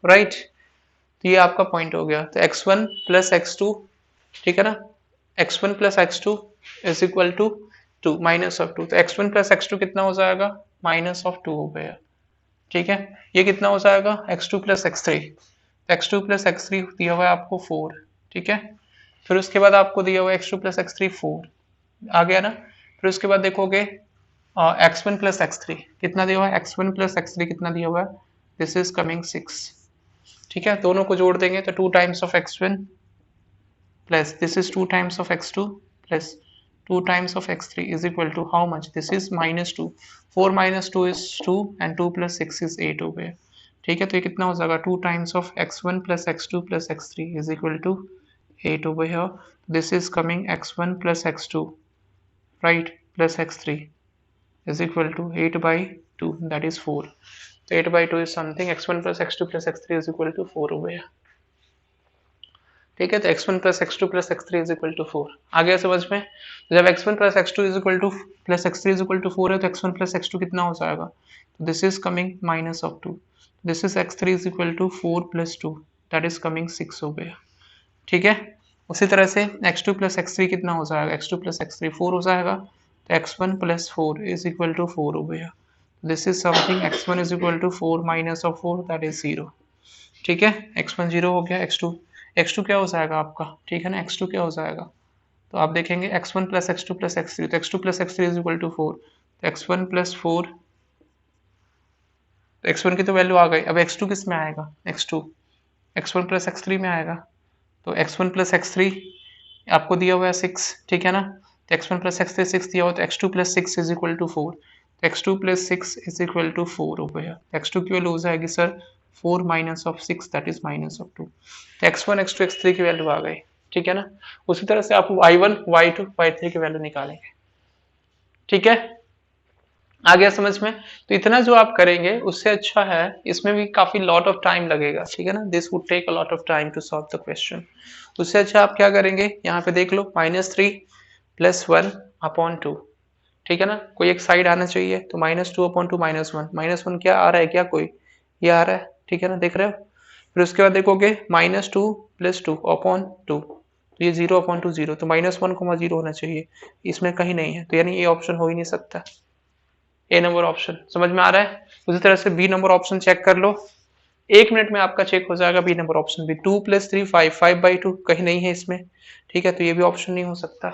राइट। तो ये आपका पॉइंट हो गया। तो x1 प्लस x2, ठीक है ना, x1 plus x2 is equal to 2 -2, तो x1 प्लस x2 कितना हो जाएगा, -2 हो गया, ठीक है। ये कितना हो जाएगा, x2 plus x3, x2 plus x3 दिया हुआ है आपको 4, ठीक है। फिर उसके बाद आपको दिया हुआ है x2 प्लस x3 4, आ गया ना। फिर उसके बाद देखोगे x1 प्लस x3 कितना दिया हुआ है, x1 प्लस x3 कितना दिया हुआ है, दिस इज कमिंग 6, ठीक है। दोनों को जोड़ देंगे तो 2 times of x1 plus this is 2 times of x2 plus 2 times of x3 is equal to how much, this is -2, 4 minus 2 is 2 and 2 plus 6 is 8 हो गया, ठीक है। तो ये कितना हो जाएगा, 2 times of x1 plus x2 plus x3 is equal to 8 over here. This is coming x1 plus x2, right, plus x3 is equal to 8 by 2, that is 4. So 8 by 2 is something, x1 plus x2 plus x3 is equal to 4 over here. ठीक है, तो x1 plus x2 plus x3 is equal to 4। आ गया समझ में? तो जब x1 plus x2 is equal to plus x3 is equal to 4 है तो x1 प्लस x2 कितना हो जाएगा? तो this is coming minus of 2, this is x3 is equal to 4 plus 2, that is coming 6 हो गया। ठीक है, उसी तरह से x2 प्लस x3 कितना हो जाएगा? x2 प्लस x3 4 हो जाएगा, तो x1 plus 4 is equal to 4 हो गया। This is something x1 is equal to 4 minus of 4, that is 0। ठीक है, x1 0 हो गया, x2 क्या हो जाएगा आपका? ठीक है ना, x2 क्या हो जाएगा? तो आप देखेंगे x1 plus x2 plus x3, तो x2 plus x3 is equal to 4, तो x1 प्लस 4, तो x1 की तो वैल्यू आ गई। अब x2 किस में आएगा? x1 प्लस x3 में आएगा, तो x1 प्लस x3 आपको दिया हुआ है 6, ठीक है ना, तो x1 प्लस x3 6 दिया हुआ, तो x2 plus 6 is equal to 4, तो x2 plus 6 is equal to 4 हो गया। x2 की वैल्यू हो जाएगी sir 4 minus of 6, that is minus of 2, तो x1 x2 x3 की वैल्यू आ गई। ठीक है ना, उसी तरह से आप y1 y2 y3 की वैल्यू निकालेंगे। ठीक है, आ गया समझ में? तो इतना जो आप करेंगे उससे अच्छा है, इसमें भी काफी लॉट ऑफ टाइम लगेगा। ठीक है ना, this would take a lot of time to solve the question. उससे अच्छा आप क्या करेंगे, यहाँ पे देख लो -3 प्लस 1 अपॉन 2। ठीक है ना, कोई एक साइड आना चाहिए, तो -2 अपॉन 2 -1, -1 क्या आ रहा है? क्या कोई ये आ रहा है? ठीक है ना, देख रहे हो? फिर उसके बाद देखोगे -2 प्लस 2 अपॉन 2, तो ये 0 अपॉन 2 0, तो -1 0 होना चाहिए, इसमें कहीं नहीं है, तो यानी ये ऑप्शन हो ही नहीं सकता। ए नंबर ऑप्शन समझ में आ रहा है? उसी तरह से बी नंबर ऑप्शन चेक कर लो, 1 मिनट में आपका चेक हो जाएगा। बी नंबर ऑप्शन भी 2 प्लस 3 5, 5/2 कहीं नहीं है इसमें। ठीक है, तो ये भी ऑप्शन नहीं हो सकता।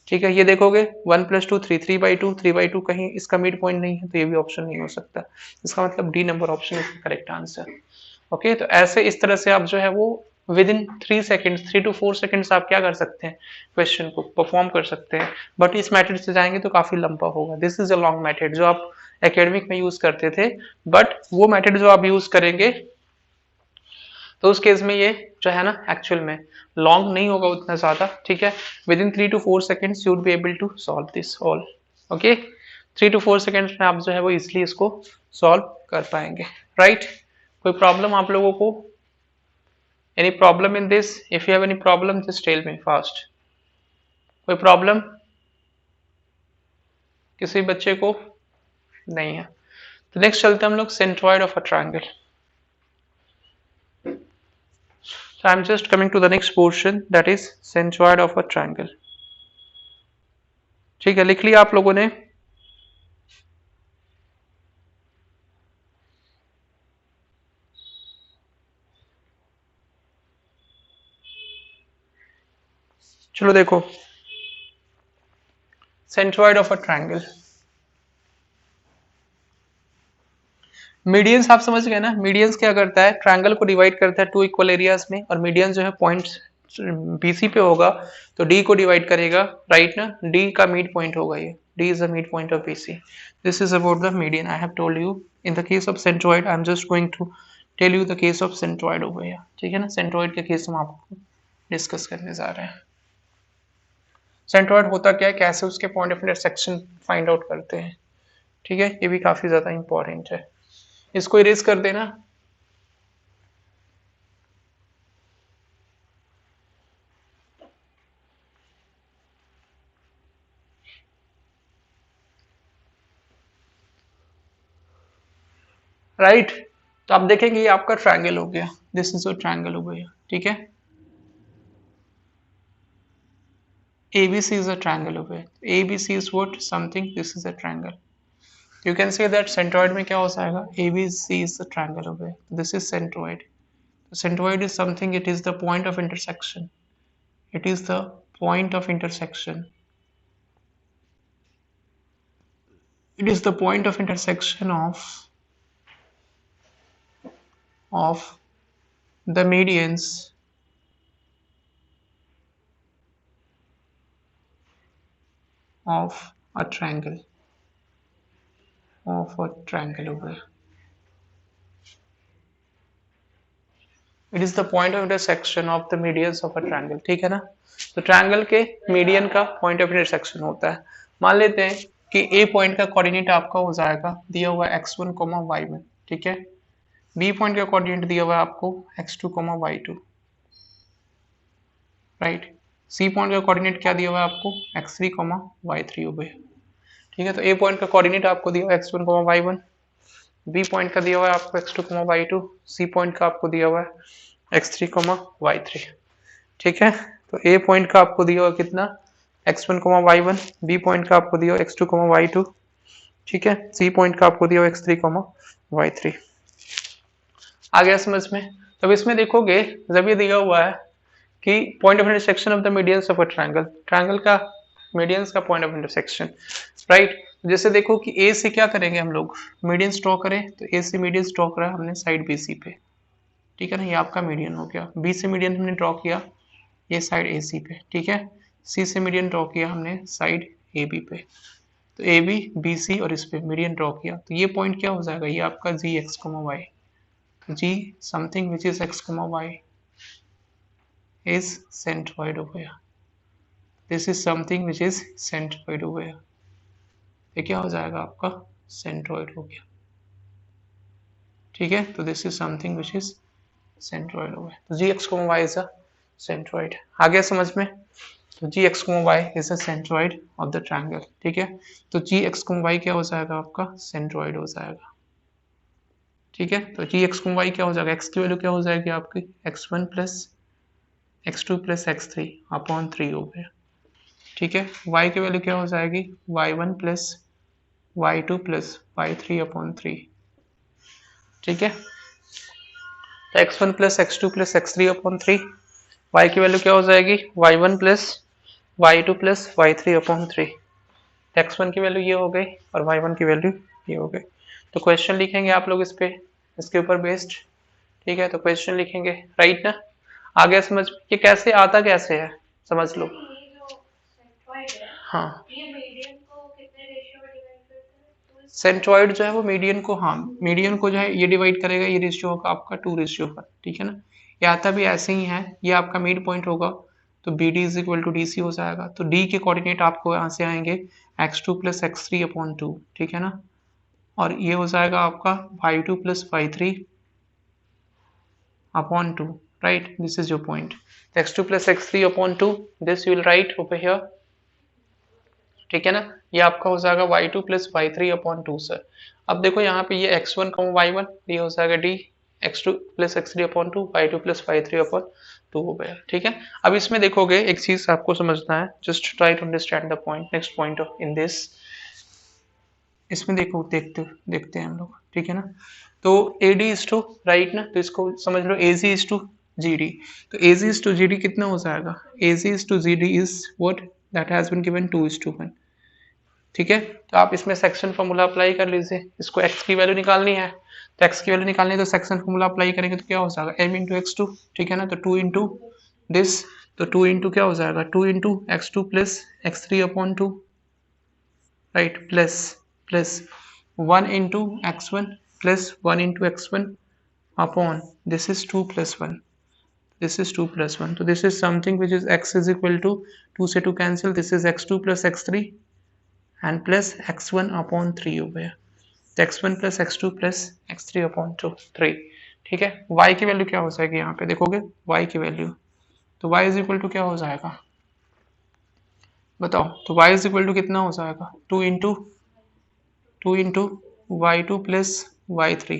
ठीक है, ये देखोगे 1 प्लस 2 3, 3/2, 3/2 कहीं इसका मिड पॉइंट नहीं है, तो ये भी ऑप्शन नहीं हो सकता। इसका मतलब D number option is correct answer. Okay, तो ऐसे इस तरह से आप जो है वो with in 3 seconds 3 to 4 seconds आप क्या कर सकते हैं, क्वेश्चन को परफॉर्म कर सकते हैं। बट इस मेथड से जाएंगे तो काफी लंबा होगा। This is a long method जो आप एकेडमिक में यूज करते थे, बट वो मेथड जो आप यूज करेंगे तो उस केस में ये जो है ना एक्चुअल में लॉन्ग नहीं होगा उतना ज्यादा। ठीक है, within 3 to 4 seconds you would be able to solve this all. Okay, 3 to 4 seconds में आप जो है वो इसलिए इसको सॉल्व कर पाएंगे। राइट, कोई प्रॉब्लम आप लोगों को? Any problem in this? If you have any problem, just tell me fast. कोई प्रॉब्लम किसी बच्चे को? नहीं है, तो नेक्स्ट चलते हैं हम लोग centroid of a triangle. So I'm just coming to the next portion, that is centroid of a triangle. ठीक है, लिख लिया आप लोगों ने? चलो देखो, centroid of a triangle. Medians आप समझ गए ना? मीडियंस क्या करता है, ट्रायंगल को डिवाइड करता है 2 इक्वल एरियाज में, और मीडियन जो है पॉइंट्स बीसी पे होगा तो डी को डिवाइड करेगा। राइट ना, डी का मिड पॉइंट होगा ये, D is the mid point of BC. This is about the median. I have told you in the case of centroid, I am just going to tell you the case of centroid over here. ठीक है ना, centroid के case हम आपको discuss करने जा रहे हैं। सेंट्रॉइड होता क्या है, कैसे उसके point of intersection find out करते हैं। ठीक है, ये भी काफी ज्यादा इंपॉर्टेंट है, इसको इरेज कर देना। राइट, तो आप देखेंगे ये आपका ट्रायंगल हो गया, दिस इज अ ट्रायंगल हो गया। ठीक है, ABC is a triangle over here. ABC is what? Something. This is a triangle. You can say that centroid में क्या हो जाएगा? ABC is the triangle over here. This is centroid. Centroid is something. It is the point of intersection. It is the point of intersection. It is the point of intersection of the medians of a triangle. Of a triangle over here. It is the point of intersection of the medians of a triangle. ठीक है ना, तो triangle के median का point of intersection होता है। मान लेते हैं कि ए पॉइंट का कोऑर्डिनेट आपका हो जाएगा दिया हुआ x1, y1। ठीक है, बी पॉइंट का कोऑर्डिनेट दिया हुआ है आपको x2, y2। Right. C point का कोऑर्डिनेट क्या दिया हुआ है आपको, x3, y3 हो गए। ठीक है, तो ए पॉइंट का कोऑर्डिनेट आपको दिया हुआ है x1, y1। बी पॉइंट का दिया हुआ है आपको x2, y2। सी पॉइंट का आपको दिया हुआ है x3, y3। ठीक है, तो ए पॉइंट का आपको दिया हुआ कितना, x1, y1। बी पॉइंट का आपको दिया हुआ x2, y2। ठीक है, सी पॉइंट का आपको दिया हुआ x3, y3। आ गया समझ में। तो अब इसमें देखोगे जब ये दिया हुआ है कि point of intersection of the medians of a triangle, triangle का मीडियंस का पॉइंट ऑफ इंटरसेक्शन, राइट। जैसे देखो कि ए से क्या करेंगे हम लोग, मीडियंस ड्रॉ करें, तो ए से मीडियंस ड्रॉ करा हमने साइड बी सी पे। ठीक है ना, ये आपका मीडियन हो गया। बी से मीडियन हमने ड्रॉ किया ये साइड ए सी पे। ठीक है, सी से मीडियन ड्रॉ किया हमने साइड ए बी पे। तो ए बी बी सी और इस पे मीडियन ड्रॉ किया, तो ये पॉइंट क्या हो जाएगा, ये आपका G X comma Y. G something which is X comma Y is centroid over here. This is something which is centroid over here. ये क्या हो जाएगा आपका, centroid हो गया। ठीक है, तो this is something which is centroid over here. तो gx, y is a centroid। आ गया समझ में। तो gx, y is a centroid of the triangle। ठीक है, तो gx, y क्या हो जाएगा आपका, centroid हो जाएगा। ठीक है, तो gx, y क्या हो जाएगा, x की वैल्यू क्या हो जाएगी आपकी, x1 plus x2 plus x3 upon 3 हो गया। ठीक है, y की वैल्यू क्या हो जाएगी, y1 plus y2 plus y3 upon 3। ठीक है, तो x1 plus x2 plus x3 upon 3, y की वैल्यू क्या हो जाएगी, y1 plus y2 plus y3 upon 3। x1 की वैल्यू ये हो गई और y1 की वैल्यू ये हो गई। तो क्वेश्चन लिखेंगे आप लोग इस पे, इसके ऊपर बेस्ड। ठीक है, तो क्वेश्चन लिखेंगे, राइट ना। आ गया समझ, ये कैसे आता कैसे है समझ लो। हाँ, सेंट्रॉइड जो है वो मीडियन को, हाँ मीडियन को जो है ये डिवाइड करेगा, ये रेशियो होगा आपका 2:1। ठीक है ना, ये आता भी ऐसे ही है, ये आपका मिड पॉइंट होगा, तो B D is equal to D C हो जाएगा। तो डी के कोऑर्डिनेट आपको यहाँ से आएंगे x2 प्लस x3 अपॉन 2। ठीक है ना, और ये हो जाएगा आपका y2 plus y3 upon 2, right. This is your point. x2 plus x3 upon 2, this you will write over here. ठीक है ना, ये आपका हो जाएगा y2 plus y3 upon 2 sir. अब देखो यहाँ पे ये x1 y1, ये हो जाएगा d x2 plus x3 upon 2, y2 plus y3 upon 2 हो गया। ठीक है, अब इसमें देखोगे एक चीज आपको समझना है, just try to understand the point, next point of in this. इसमें देखो, देखते हैं हम लोग। ठीक है ना, तो AD इज टू, राइट ना, तो इसको समझ लो AC इज टू GD। तो AC इज टू GD कितना हो जाएगा, AC is to GD is what, that has been given 2:1। ठीक है, तो आप इसमें सेक्शन फॉर्मूला अप्लाई कर लीजिए। इसको x की वैल्यू निकालनी है, तो x की वैल्यू निकालनी है तो सेक्शन फॉर्मूला अप्लाई करेंगे तो क्या हो जाएगा, m इंटू x2। ठीक है ना, तो 2 इंटू दिस, तो 2 इंटू क्या हो जाएगा, 2 into x2 plus x3 upon 2, right, plus 1 into x1 plus 1 into x1 upon this is 2 plus 1, this is 2 plus 1, so this is something which is x is equal to 2 से 2 cancel, this is x2 plus x3 and plus x1 upon 3 हो गया, तो x1 plus x2 plus x3 upon 2 3। ठीक है, y की value क्या हो जाएगी, यहाँ पे देखोगे y की वैल्यू, तो y is equal to क्या हो जाएगा बताओ, तो y is equal to कितना हो जाएगा, 2 into y2 plus y3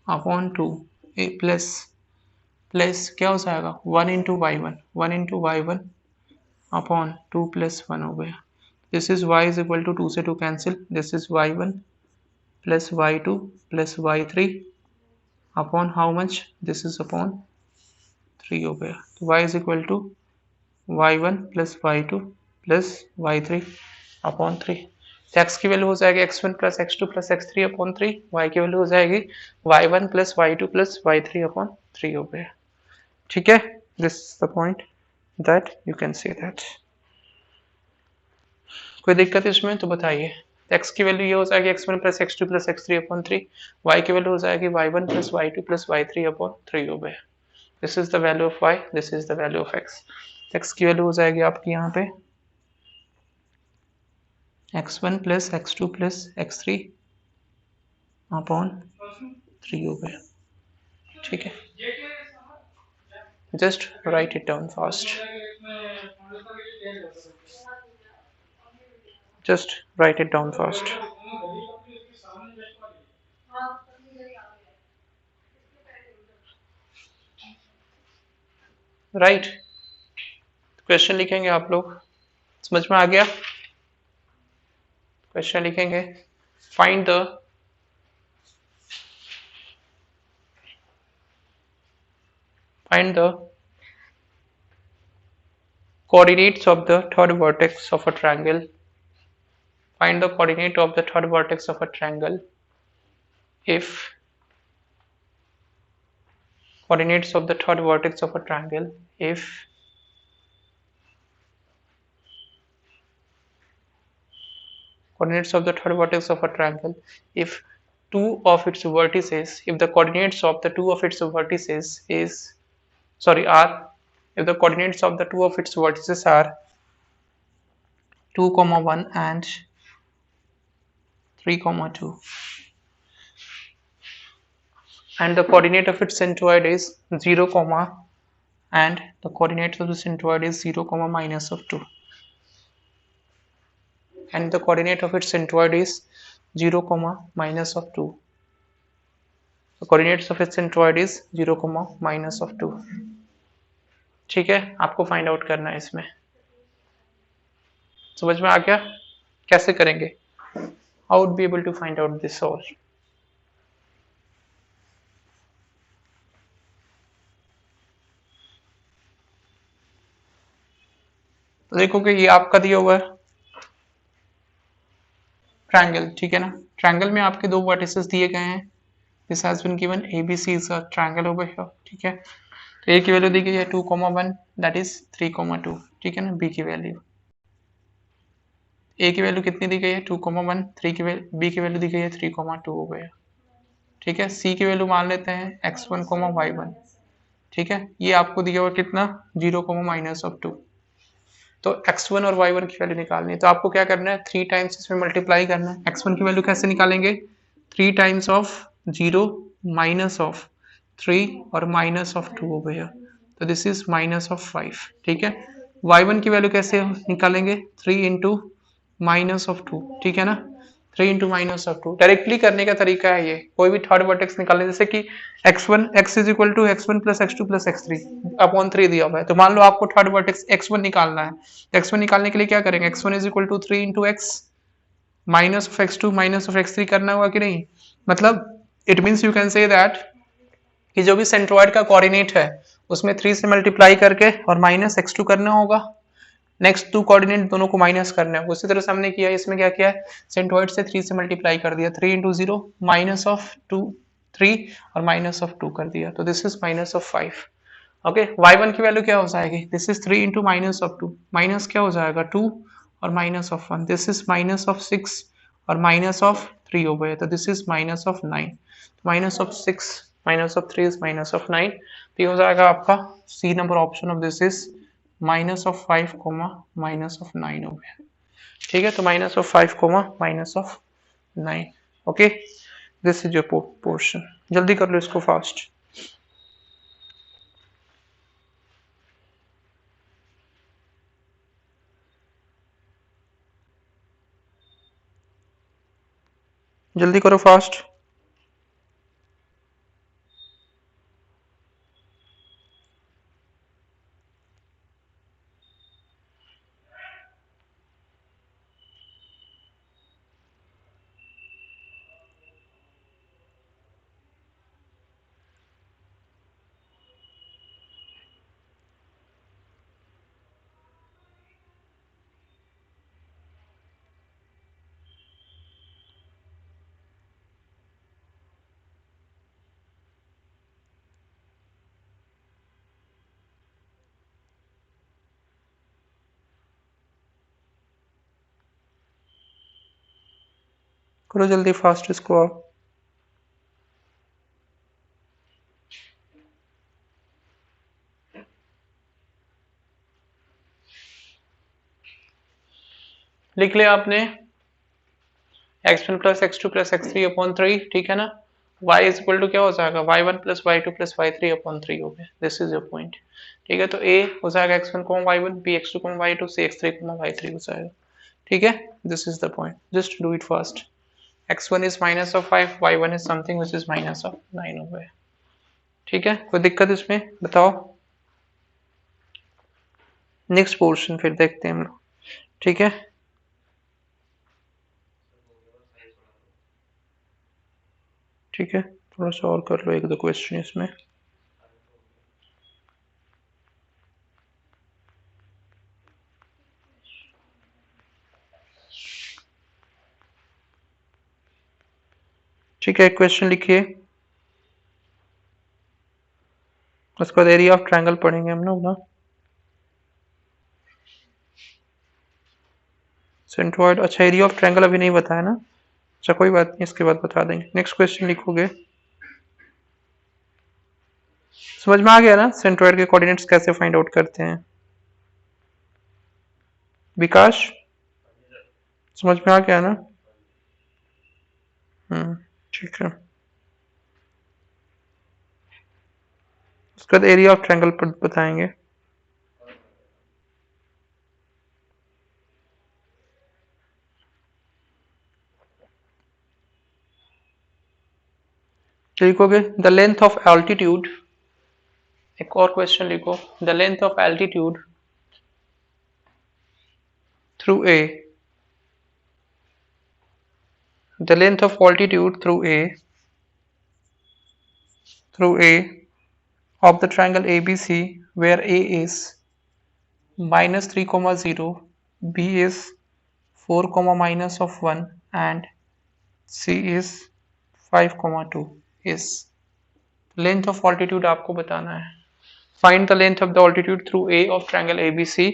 upon 2 plus क्या हो जाएगा 1 इंटू y1 अपॉन 2 प्लस 1 हो गया। This is y is equal to 2 से 2 cancel, this is y1 plus y2 plus y3 upon how much, this is upon 3 हो गया। तो y is equal to y1 plus y2 plus y3 upon 3। x की value हो जाएगी x1 plus x2 plus x3 upon 3, y की value हो जाएगी y1 plus y2 plus y3 upon 3 हो गया। ठीक है, this is the point that you can say that. कोई दिक्कत इसमें तो बताइए। x की वैल्यू ये हो जाएगी x1 plus x2 plus x3 upon 3, y की वैल्यू हो जाएगी y1 plus y2 plus y3 upon 3 हो गया। This is the value of y, this is the value of x। x की वैल्यू हो जाएगी आपकी यहाँ पे x1 plus x2 plus x3 upon 3 हो गया। ठीक है, just write it down fast. Just write it down first. Right, question लिखेंगे आप लोग, समझ में आ गया? क्वेश्चन लिखेंगे, find the coordinates of the third vertex of a triangle. Find the coordinate of the third vertex of a triangle if coordinates of the third vertex of a triangle if coordinates of the third vertex of a triangle if two of its vertices if the coordinates of the two of its vertices is are if the coordinates of the two of its vertices are 2, 1 and 3, 2 and the coordinate of its centroid is 0, and the coordinates of the centroid is 0, minus of 2 and the coordinate of its centroid is 0, minus of 2. The coordinates of its centroid is 0, minus of 2. ठीक है, आपको find out करना है इसमें, समझ में आ गया? कैसे करेंगे? How would be able to find out this all? तो देखोगे ये आपका दिया हुआ है ट्रायंगल, ठीक है ना? ट्रायंगल में आपके दो वर्टिसेस दिए गए हैं, this has been given ABC is a triangle over here, ठीक है? तो ए की वैल्यू दी गई है 2, 1 दैट इज 3, 2, ठीक है ना? बी की वैल्यू ए की वैल्यू कितनी दी गई है 2, 1, 3 की वैल्यू, बी की वैल्यू दी गई है 3, 2 हो गया, ठीक है? सी की वैल्यू मान लेते हैं x1, y1, ठीक है? ये आपको दिया हुआ कितना 0, माइनस ऑफ 2, तो x1 और y1 की वैल्यू निकालनी है, तो आपको क्या करना है 3 टाइम्स इसमें मल्टीप्लाई करना है। x1 की वैल्यू कैसे निकालेंगे 3 टाइम्स ऑफ 0 माइनस ऑफ 3 और माइनस ऑफ 2 हो गया, तो दिस इज माइनस ऑफ 5, ठीक है? y1 की वैल्यू कैसे निकालेंगे 3 इंटू माइनस ऑफ 2, ठीक है ना? 3 इंटू माइनस ऑफ 2 डायरेक्टली करने का तरीका है ये, कोई भी थर्ड वर्टेक्स निकालने, जैसे कि x1 x is equal to x1 plus x2 plus x3 upon 3 दिया हुआ है, तो मान लो आपको थर्ड वर्टेक्स x1 निकालना है, x1 निकालने के लिए क्या करेंगे x1 is equal to 3 into x minus of x2 minus of x3 करना होगा कि नहीं? मतलब it means you can say that कि जो भी सेंट्रोइड का कोऑर्डिनेट है उसमें 3 से मल्टीप्लाई करके और माइनस x2 करना होगा, नेक्स्ट टू कोऑर्डिनेट दोनों को माइनस करना है, उसी तरह से हमने किया, इसमें क्या किया है सेंट्रोइड से 3 से मल्टीप्लाई कर दिया, 3 इंटू 0 माइनस ऑफ 2 3 और माइनस ऑफ 2 कर दिया, तो this is minus of 5, okay? y1 की वैल्यू क्या हो जाएगी, this is 3 into minus of 2, minus क्या हो जाएगा 2 और minus of 1, this is minus of 6 और माइनस ऑफ 3 हो गया, तो this is minus of 9, minus of 6 minus of 3 is minus of 9, तो ये हो जाएगा आपका C number option of this is minus of 5 minus of 9 हो गया, ठीक है? तो minus of 5 minus of 9, okay? This is your portion, जल्दी कर लो इसको फास्ट। जल्दी करो फास्ट। करो जल्दी फास्ट इसको आप। लिख लिया आपने x1 plus x2 plus x3 upon 3, ठीक है ना? y इज इक्वल टू क्या हो जाएगा y1 plus y2 plus y3 upon 3 हो गया, दिस इज योर पॉइंट, ठीक है? तो a हो जाएगा x1, y1, b x2, y2, c x3, y3 हो जाएगा, ठीक है, this is the point, just do it fast. x1 is minus of 5, y1 is something which is minus of 9 हो गया। ठीक है, कोई दिक्कत इसमें बताओ। नेक्स्ट पोर्शन फिर देखते हैं हम लोग। ठीक है, ठीक है, थोड़ा सा और कर लो, एक दो क्वेश्चन इसमें। ठीक है, एक क्वेश्चन लिखिए, उसके बाद एरिया ऑफ ट्रायंगल पढ़ेंगे हम लोग ना। सेंट्रोइड, अच्छा एरिया ऑफ ट्रायंगल अभी नहीं बताया ना, अच्छा कोई बात नहीं, इसके बाद बता देंगे। नेक्स्ट क्वेश्चन लिखोगे, समझ में आ गया ना सेंट्रोइड के कोऑर्डिनेट्स कैसे फाइंड आउट करते हैं? विकास, समझ में आ गया ना? ठीक है, उसके बाद एरिया ऑफ ट्रायंगल बताएंगे। लिखोगे द लेंथ ऑफ एल्टीट्यूड, एक और क्वेश्चन लिखो, the length of altitude through a, the length of altitude through A of the triangle ABC where A is minus 3 comma 0, B is 4 comma minus of 1 and C is 5 comma 2 is length of altitude आपको बताना है। Find the length of the altitude through A of triangle ABC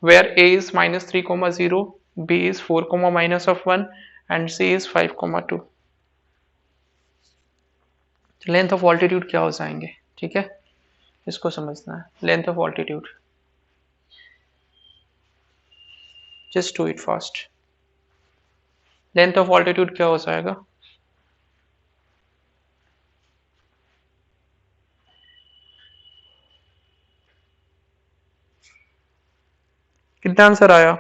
where A is minus 3 comma 0, B is 4 comma minus of 1 and C is 5 comma 2। Length of altitude क्या हो जाएंगे? ठीक है, इसको समझना है, length of altitude, just do it fast. Length of altitude क्या हो जाएगा? कितना आंसर आया?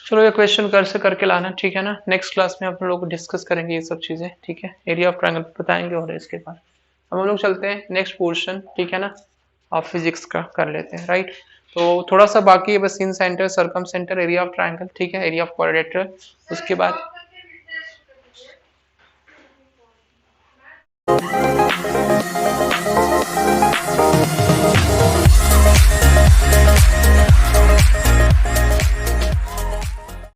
चलो ये क्वेश्चन कर से करके लाना, ठीक है ना। नेक्स्ट क्लास में आप लोग डिस्कस करेंगे ये सब चीजें, ठीक है, एरिया ऑफ ट्रायंगल बताएंगे और इसके बाद अब हम लोग चलते हैं नेक्स्ट पोर्शन, ठीक है ना, आप फिजिक्स का कर लेते हैं, राइट। तो थोड़ा सा बाकी है बस, incentre, circumcentre, area of triangle, ठीक है, एरिया ऑफ क्वाड्रेटर, उसके बाद